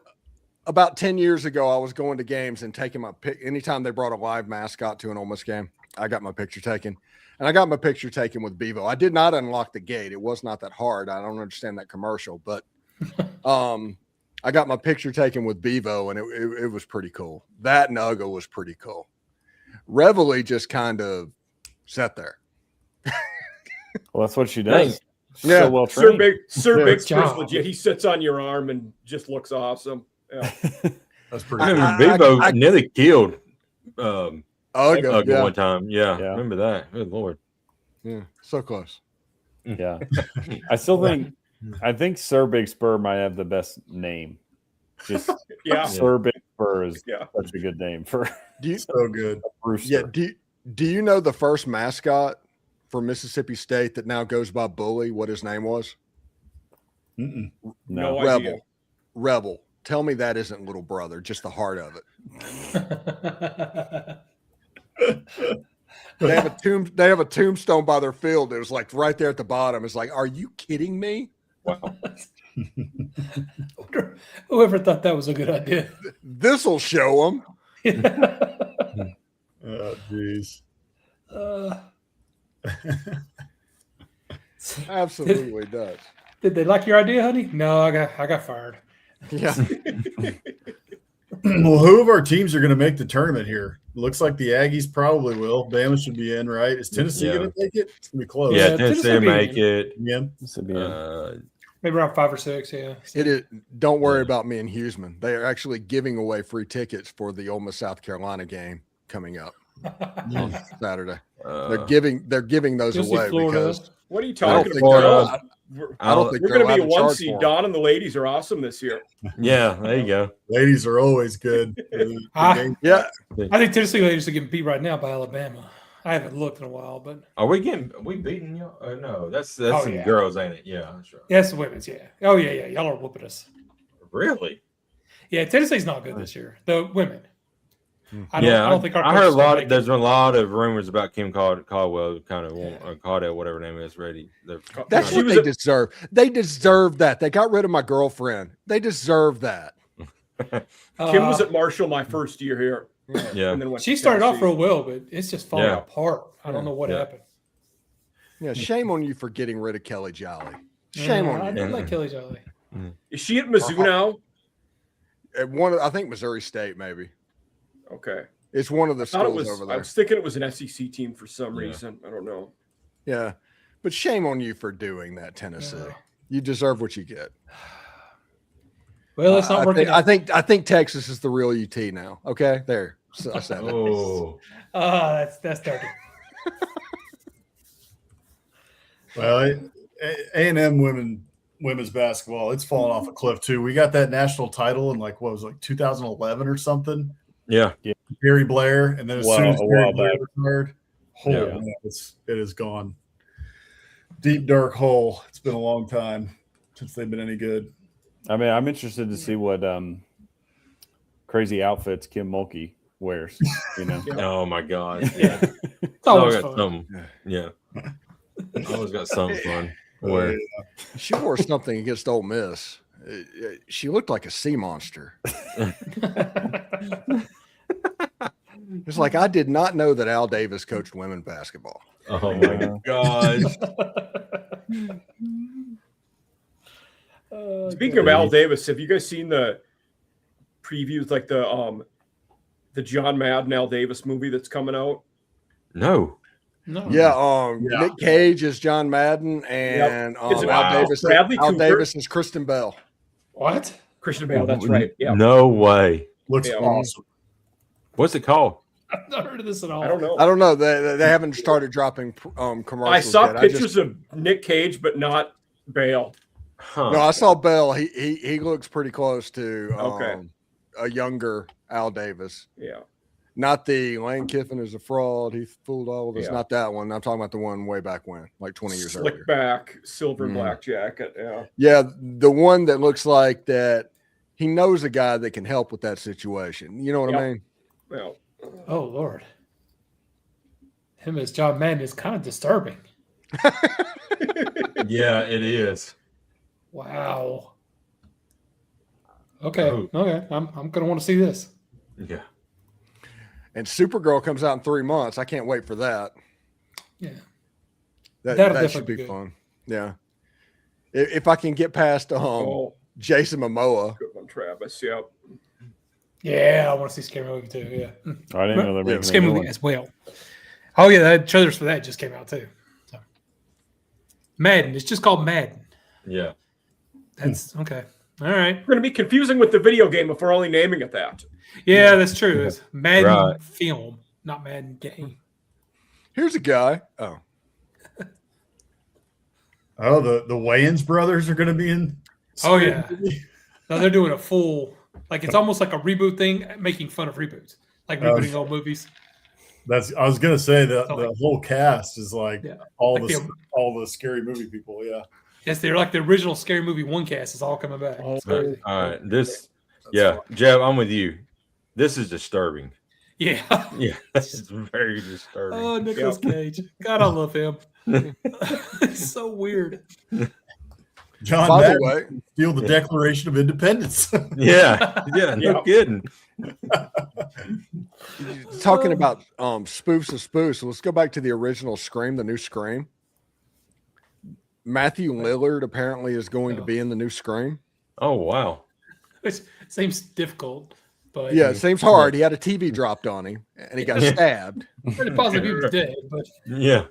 about 10 years ago, I was going to games and taking my pic. Anytime they brought a live mascot to an Ole Miss game, I got my picture taken. And I got my picture taken with Bevo. I did not unlock the gate. It was not that hard. I don't understand that commercial, but I got my picture taken with Bevo, and it was pretty cool. That and Ugo was pretty cool. Reveille just kind of sat there. Well, that's what she does. She's Yeah. so well Sir trained. Big's job. first legit. He sits on your arm and just looks awesome. Yeah. That's pretty I cool. remember Bevo I- nearly killed Ugo, Ugo one time. Yeah, Yeah. remember that. Good Lord. yeah, so close. Yeah. I still think Sir Big Spur might have the best name. Just Yeah. Sir Big Spur is Yeah. such a good name for Do you? So good. a rooster. Yeah. Do you know the first mascot for Mississippi State that now goes by Bully? What his name was? Mm-mm. No. No idea. Rebel. Tell me that isn't little brother. Just the heart of it. They have a tombstone by their field. It was like right there at the bottom. It's like, are you kidding me? Whoever thought that was a good idea. This'll show them. Oh, jeez. Absolutely does. Did they like your idea, honey? No, I got fired. Yeah. Well, who of our teams are going to make the tournament here? Looks like the Aggies probably will. Bama should be in, right? Is Tennessee Yeah. going to take it? It's going to be close. Yeah, Yeah, Tennessee Tennessee make beat it. Yeah. This would be a- Maybe around 5 or 6. Yeah. It is. Don't worry about me and Huseman. They are actually giving away free tickets for the Ole Miss South Carolina game coming up on Saturday. They're giving those Tennessee, away Florida. because What are you I don't talking think about? they're. We're, I don't think we're they're going to be allowed a to one charge seed. for 'em. Don and the ladies are awesome this year. Yeah, there you go. Ladies are always good. Yeah, I think Tennessee ladies are getting beat right now by Alabama. I haven't looked in a while, but Are we beating y'all? No, that's Oh, some yeah. girls, ain't it? Yeah, that's right. yeah, it's the women's. Yeah. Oh yeah. Y'all are whooping us. Really? Yeah, Tennessee's not good this year. The women. I Yeah, don't think our I coach heard is a gonna lot. make it. There's a lot of rumors about Kim Caldwell, kind of Caldwell, whatever her name is, ready. that's She what was they a- deserve. They deserve that. They got rid of my girlfriend. They deserve that. Kim was at Marshall my first year here. Yeah, And then went She to started off Tennessee. real well, but it's just falling Yeah. apart. I don't know what Yeah. happened. Yeah, shame on you for getting rid of Kelly Jolly. Shame I on you. did like Kelly Jolly. Is she at Mizzou now? I think Missouri State maybe. Okay. It's one of the I thought it schools was. over I there. was thinking it was an SEC team for some Yeah. reason. I don't know. Yeah, but shame on you for doing that, Tennessee. Yeah. You deserve what you get. Well, it's not working. I think Texas is the real UT now. Okay, there. So I said it. Oh, That's dirty. Well, A&M women's basketball, it's fallen off a cliff too. We got that national title in like 2011 or something. yeah. Barry Blair, and then as Wow, soon as a Barry while Blair back. retired, Yeah. man, it is gone. Deep dark hole. It's been a long time since they've been any good. I mean, I'm interested to see what crazy outfits Kim Mulkey wears. You know, Oh my God. Yeah. Yeah. It's always Always got fun. something. Yeah. Always got something fun. Where She wore something against Ole Miss. She looked like a sea monster. It's like I did not know that Al Davis coached women basketball. oh my gosh. Speaking of Al Davis, have you guys seen the previews, like the John Madden Al Davis movie that's coming out? No. No. Yeah, Yeah. Nick Cage is John Madden, and Is it Al Davis. Bradley Al Cooper? Davis is Kristen Bell. What? Christian Bale, that's right. Yeah. No way. Looks Yeah. awesome. What's it called? I've not heard of this at all. I don't know. I don't know. They haven't started dropping commercials. I saw yet. pictures of Nick Cage, but not Bale. Huh. No, I saw Bell. He looks pretty close to Okay. a younger Al Davis. Yeah. Not the Lane Kiffin is a fraud. He fooled all of us. Yeah. Not that one. I'm talking about the one way back when, like 20 years earlier. Slick back, silver and Mm. black jacket. Yeah. Yeah, the one that looks like that he knows a guy that can help with that situation. You know what I mean? Well, Oh Lord, him as John Madden is kind of disturbing. Yeah, it is. Wow. Okay. Oh. Okay. I'm gonna want to see this. Yeah. And Supergirl comes out in 3 months. I can't wait for that. Yeah. That That'll should definitely be be good. fun. Yeah. If I can get past Jason Momoa. good one, Travis. Yep. Yeah, I want to see Scary Movie too. Yeah. I didn't know they're making Scary a new Movie one. as well. Oh yeah, the trailers for that just came out too. So. Madden. It's just called Madden. Yeah. That's okay. All right. We're going to be confusing with the video game if we're only naming it that. Yeah, that's true. It's Madden Right. film, not Madden game. Here's a guy. Oh. Oh, the Wayans brothers are going to be in. Oh yeah. No, they're doing a full, like it's almost like a reboot thing, making fun of reboots, like rebooting old movies. I was going to say that So, the like- whole cast is like Yeah. all Like the scary movie people. Yeah. Yes, they're like the original Scary Movie one cast is all coming back. It's All crazy. right. Jeb, I'm with you. This is disturbing. Yeah. Yeah, this is very disturbing. Oh, Nicolas Cage. God, I love him. It's so weird. John By Madden the way, steal the Declaration of Independence. Yeah, no Yep. kidding. talking about spoofs of spoofs, let's go back to the original Scream, the new Scream. Matthew Lillard apparently is going to be in the new Scream. Oh wow. Which seems difficult, but Yeah, it seems hard. He had a TV dropped on him and he got stabbed. pretty positive he was dead, but Yeah.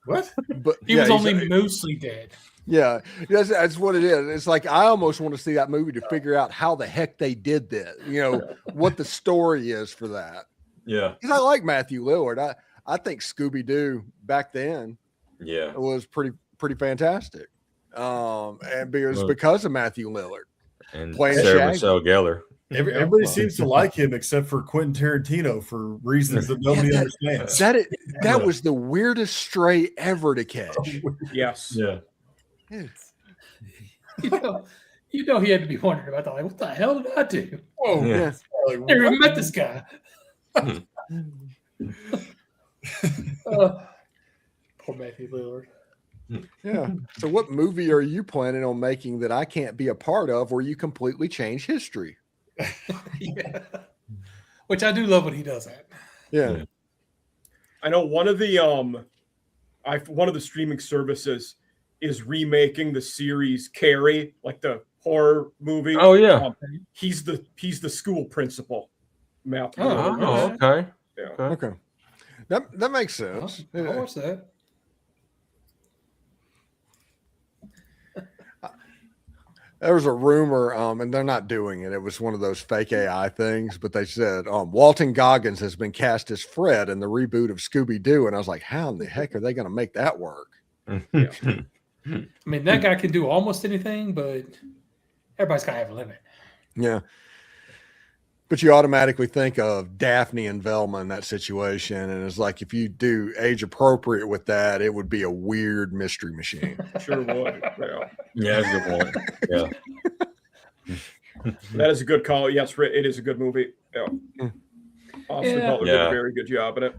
What? But he yeah, was he's- only mostly dead. Yeah, that's what it is. It's like I almost want to see that movie to figure out how the heck they did that. You know what the story is for that. Yeah. Because I like Matthew Lillard. I think Scooby Doo back then Yeah. was pretty fantastic. And Well- because of Matthew Lillard. And Playing Sarah Shaggy. Michelle Gellar. Everybody seems to like him except for Quentin Tarantino for reasons that nobody understands. That was the weirdest stray ever to catch. Yes. Yeah. You know he had to be wondering about that. Like, what the hell did I do? Whoa. Yeah. Like, Never even met this guy. Poor Matthew Lillard. Yeah. So what movie are you planning on making that I can't be a part of where you completely change history? Yeah. Which I do love when he does that. Yeah. I know one of the streaming services is remaking the series Carrie, like the horror movie. Oh yeah. He's the school principal, Matthew. Oh, Lillard. Oh, okay. Yeah. Okay. That makes sense. I'll watch that. There was a rumor, and they're not doing it. It was one of those fake AI things, but they said Walton Goggins has been cast as Fred in the reboot of Scooby Doo, and I was like, how in the heck are they going to make that work? I mean, that guy can do almost anything, but everybody's got to have a limit. Yeah. But you automatically think of Daphne and Velma in that situation, and it's like if you do age appropriate with that, it would be a weird mystery machine. Sure would. Yeah. Yeah, that's a good point. Yeah. That is a good call. Yes, it is a good movie. Yeah. Austin Yeah. Butler did Yeah. a very good job in it.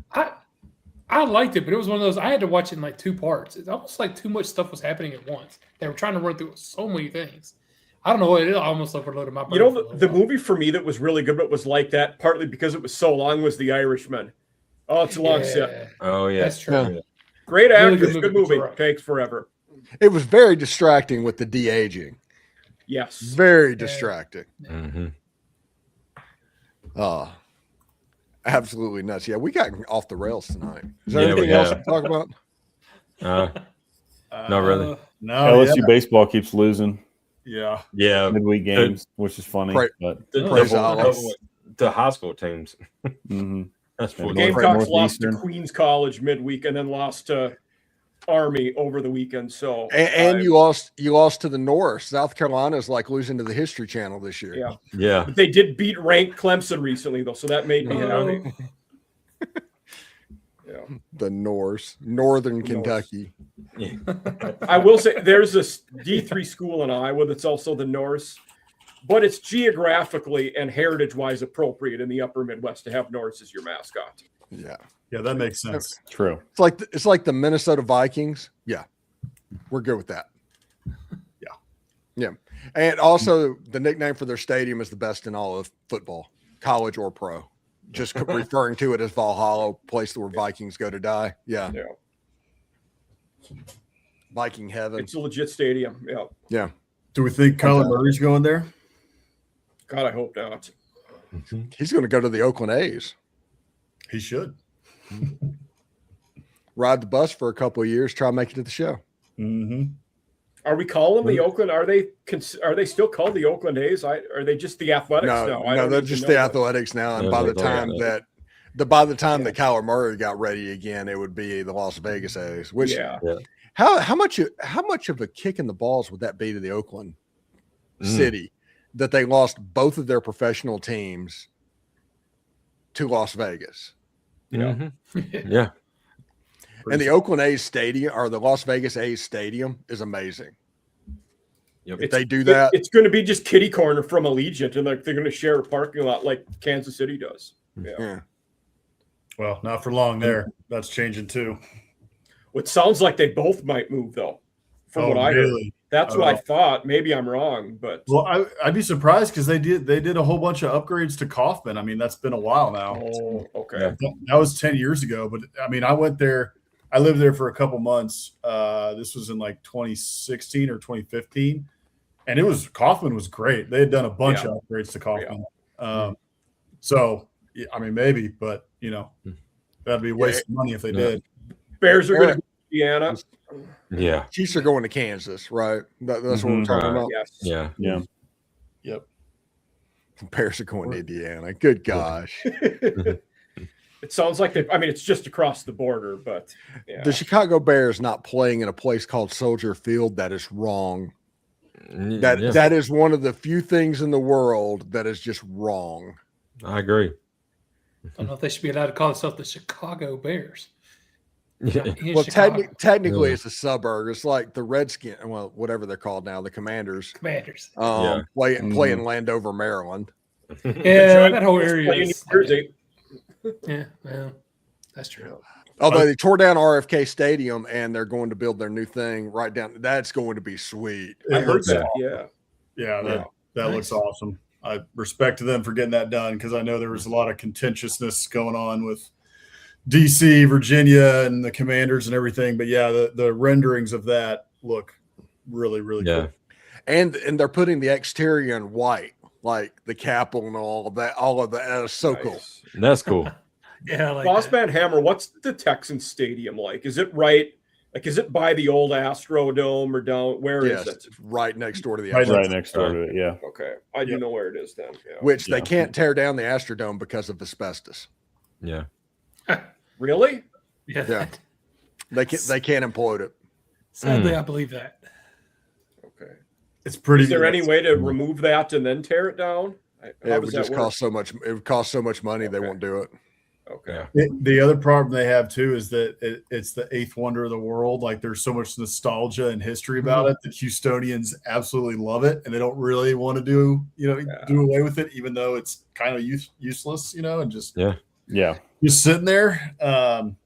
I liked it, but it was one of those I had to watch it in like 2 parts. It's almost like too much stuff was happening at once. They were trying to run through so many things. I don't know what it is. I almost overloaded my brain. You know, for a little the while. movie for me that was really good, but was like that partly because it was so long, was The Irishman. Oh, it's a long set. Oh yeah. That's true. Yeah. Great Really actors, good good movie, movie. right. Takes forever. It was very distracting with the de-aging. Yes. Very distracting. Mm-hmm. Absolutely nuts. Yeah, we got off the rails tonight. Is there Yeah, we anything else have. to talk about? Not really. No, LSU baseball keeps losing yeah. Yeah. midweek games, which is funny. Pray- But The, Praise the- Allah. the high school teams. mhm. That's Yeah, for North- Gamecocks lost to Northeastern. Queens College midweek and then lost to Army over the weekend. So And you lost to the North. South Carolina is like losing to the History Channel this year. yeah. Yeah. But they did beat ranked Clemson recently though, so that made me Oh. happy. Yeah. The Northern North. Kentucky. I will say there's a D3 school in Iowa that's also the Norse, but it's geographically and heritage-wise appropriate in the upper Midwest to have Norse as your mascot. Yeah. Yeah, that makes sense. True. It's like the Minnesota Vikings. Yeah. We're good with that. Yeah. Yeah. And also the nickname for their stadium is the best in all of football, college or pro. Just referring to it as Valhalla, place where Vikings go to die. Yeah. Yeah. Viking heaven. It's a legit stadium. Yeah. Yeah. Do we think Kyler Murray's going there? God, I hope not. He's going to go to the Oakland A's. He should. Ride the bus for a couple of years, try to make it to the show. Mm-hmm. Are we calling the Oakland? Are they still called the Oakland A's? Are they just the Athletics now? No, they're just the Athletics now. And by the time that Kyler Murray got ready again, it would be the Las Vegas A's. Which how much of a kick in the balls would that be to the Oakland city that they lost both of their professional teams to Las Vegas? Yeah. Yeah. And the Oakland A's stadium or the Las Vegas A's stadium is amazing. Yep. If they do that, it's going to be just kitty corner from Allegiant, and they're going to share a parking lot like Kansas City does. Yeah. Well, not for long there. That's changing too. It sounds like they both might move, though, from what I heard. That's what I thought. Maybe I'm wrong, but I'd be surprised because they did a whole bunch of upgrades to Kauffman. I mean, that's been a while now. Oh, okay. That was 10 years ago. But I mean, I went there. I lived there for a couple months. This was in like 2016 or 2015, and Kauffman was great. They had done a bunch of upgrades to Kauffman. So I mean, maybe, but that'd be a waste of money if they did. Bears are going to Indiana. Yeah. Chiefs are going to Kansas, right? That's what we're talking about. Yes. Yeah. Yeah. Yep. Bears are going to Indiana. Good gosh. It sounds like it's just across the border, but the Chicago Bears not playing in a place called Soldier Field, that is wrong. That is one of the few things in the world that is just wrong. I agree. I don't know if they should be allowed to call themselves the Chicago Bears. Yeah. Well, technically, it's a suburb. It's like the Redskins, well, whatever they're called now, the Commanders. Playing Landover, Maryland. Yeah, that whole area is. Yeah, well, that's true. Although they tore down RFK Stadium and they're going to build their new thing right down. That's going to be sweet. I heard that. That looks awesome. I respect them for getting that done because I know there was a lot of contentiousness going on with DC, Virginia, and the Commanders and everything. But the renderings of that look really, really cool. And they're putting the exterior in white, like the Capitol and all of that. All of that is so cool. That's cool. Yeah, like Bossman Hammer, what's the Texans stadium like? Is it right? Like, is it by the old Astrodome or down? Where is it? It's right next door to the right next door to it. Yeah. Okay, I do know where it is then. Yeah. Which they can't tear down the Astrodome because of asbestos. Yeah. Really? Yeah. They can't implode it. Sadly, I believe that. Okay. It's pretty. Is there any way to remove that and then tear it down? It would just cost so much. It would cost so much money. They won't do it. Okay. The other problem they have too is that it's the eighth wonder of the world. Like there's so much nostalgia and history about it that Houstonians absolutely love it, and they don't really want to do away with it, even though it's kind of useless, and just just sitting there. So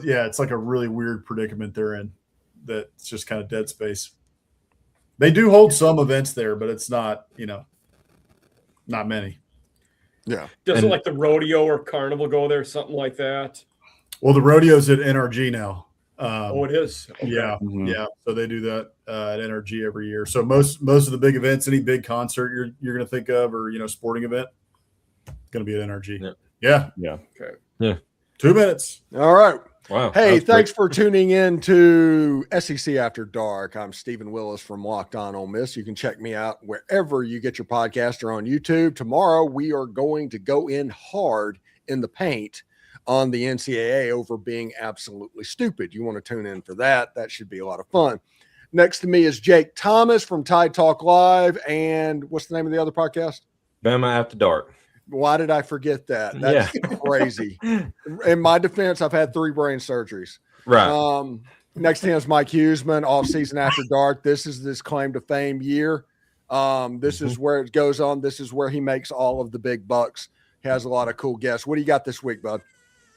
it's like a really weird predicament they're in. That's just kind of dead space. They do hold some events there, but it's not not many. Yeah. Doesn't like the rodeo or carnival go there, something like that? Well, the rodeo's at NRG now. It is. Okay. Yeah. Yeah. So they do that at NRG every year. So most of the big events, any big concert you're going to think of, or sporting event, going to be at NRG. Yeah. Okay. Yeah. 2 minutes. All right. Wow. Hey, thanks for tuning in to SEC After Dark. I'm Stephen Willis from Locked On Ole Miss. You can check me out wherever you get your podcast or on YouTube. Tomorrow, we are going to go in hard in the paint on the NCAA over being absolutely stupid. You want to tune in for that. That should be a lot of fun. Next to me is Jake Thomas from Tide Talk Live. And what's the name of the other podcast? Bama After Dark. Why did I forget that? That's crazy. In my defense, I've had 3 brain surgeries. Right. Next to him is Mike Huseman, Off Season After Dark. This is this claim to fame year. This is where it goes on. This is where he makes all of the big bucks. He has a lot of cool guests. What do you got this week, bud?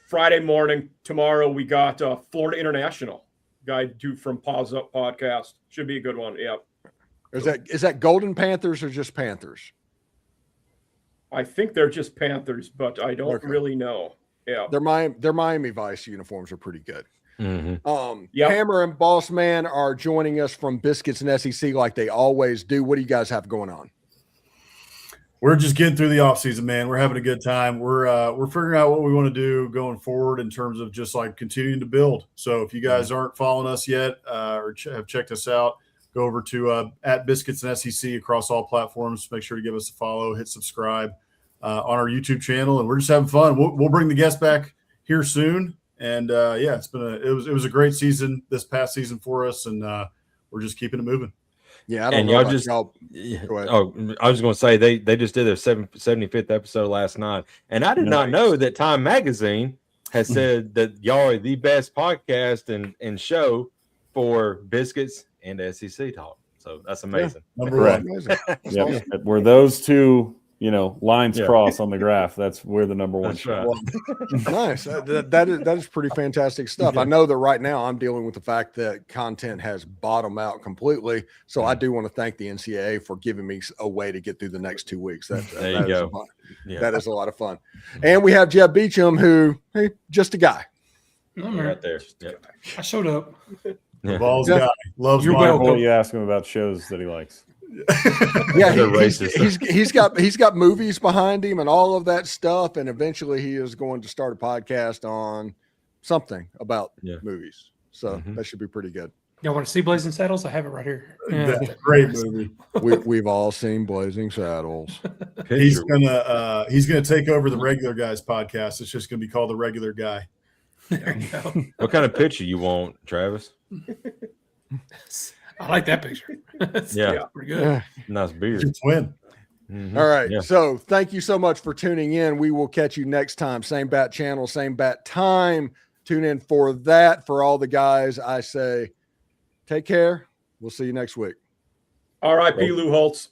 Friday morning, tomorrow, we got Florida International guy from Pause Up podcast. Should be a good one. Yeah. Is that Golden Panthers or just Panthers? I think they're just Panthers, but I don't really know. Yeah. Their Miami Vice uniforms are pretty good. Yep. Hammer and Boss Man are joining us from Biscuits and SEC like they always do. What do you guys have going on? We're just getting through the offseason, man. We're having a good time. We're figuring out what we want to do going forward in terms of just like continuing to build. So if you guys aren't following us yet or have checked us out, go over to at Biscuits and SEC across all platforms. Make sure to give us a follow, hit subscribe on our YouTube channel, and we're just having fun. We'll bring the guests back here soon. And yeah, it was a great season this past season for us, and we're just keeping it moving. Yeah, I don't know. I was going to say they just did their 75th episode last night, and I did not know that Time Magazine has said that y'all are the best podcast and show for Biscuits and SEC talk. So that's amazing. Yeah, number one. Yep. Where those two, lines cross on the graph, we're the number one show. Right. Nice. That is pretty fantastic stuff. I know that right now I'm dealing with the fact that content has bottomed out completely. So I do want to thank the NCAA for giving me a way to get through the next 2 weeks. That is a lot of fun. And we have Jeb Beecham, who, just a guy. Right there. Yep. I showed up. The Balls guy loves You're my welcome. You ask him about shows that he likes. Yeah, he's got movies behind him and all of that stuff, and eventually he is going to start a podcast on something about movies. So that should be pretty good. Y'all want to see Blazing Saddles? I have it right here. That's a great movie. We've all seen Blazing Saddles. He's gonna take over the Regular Guys podcast. It's just gonna be called The Regular Guy. There you go. What kind of picture you want, Travis? I like that picture. Yeah. Pretty good. Nice beard. Your twin. All right. Yeah. So thank you so much for tuning in. We will catch you next time. Same bat channel, same bat time. Tune in for that. For all the guys, I say take care. We'll see you next week. R.I.P. Lou Holtz.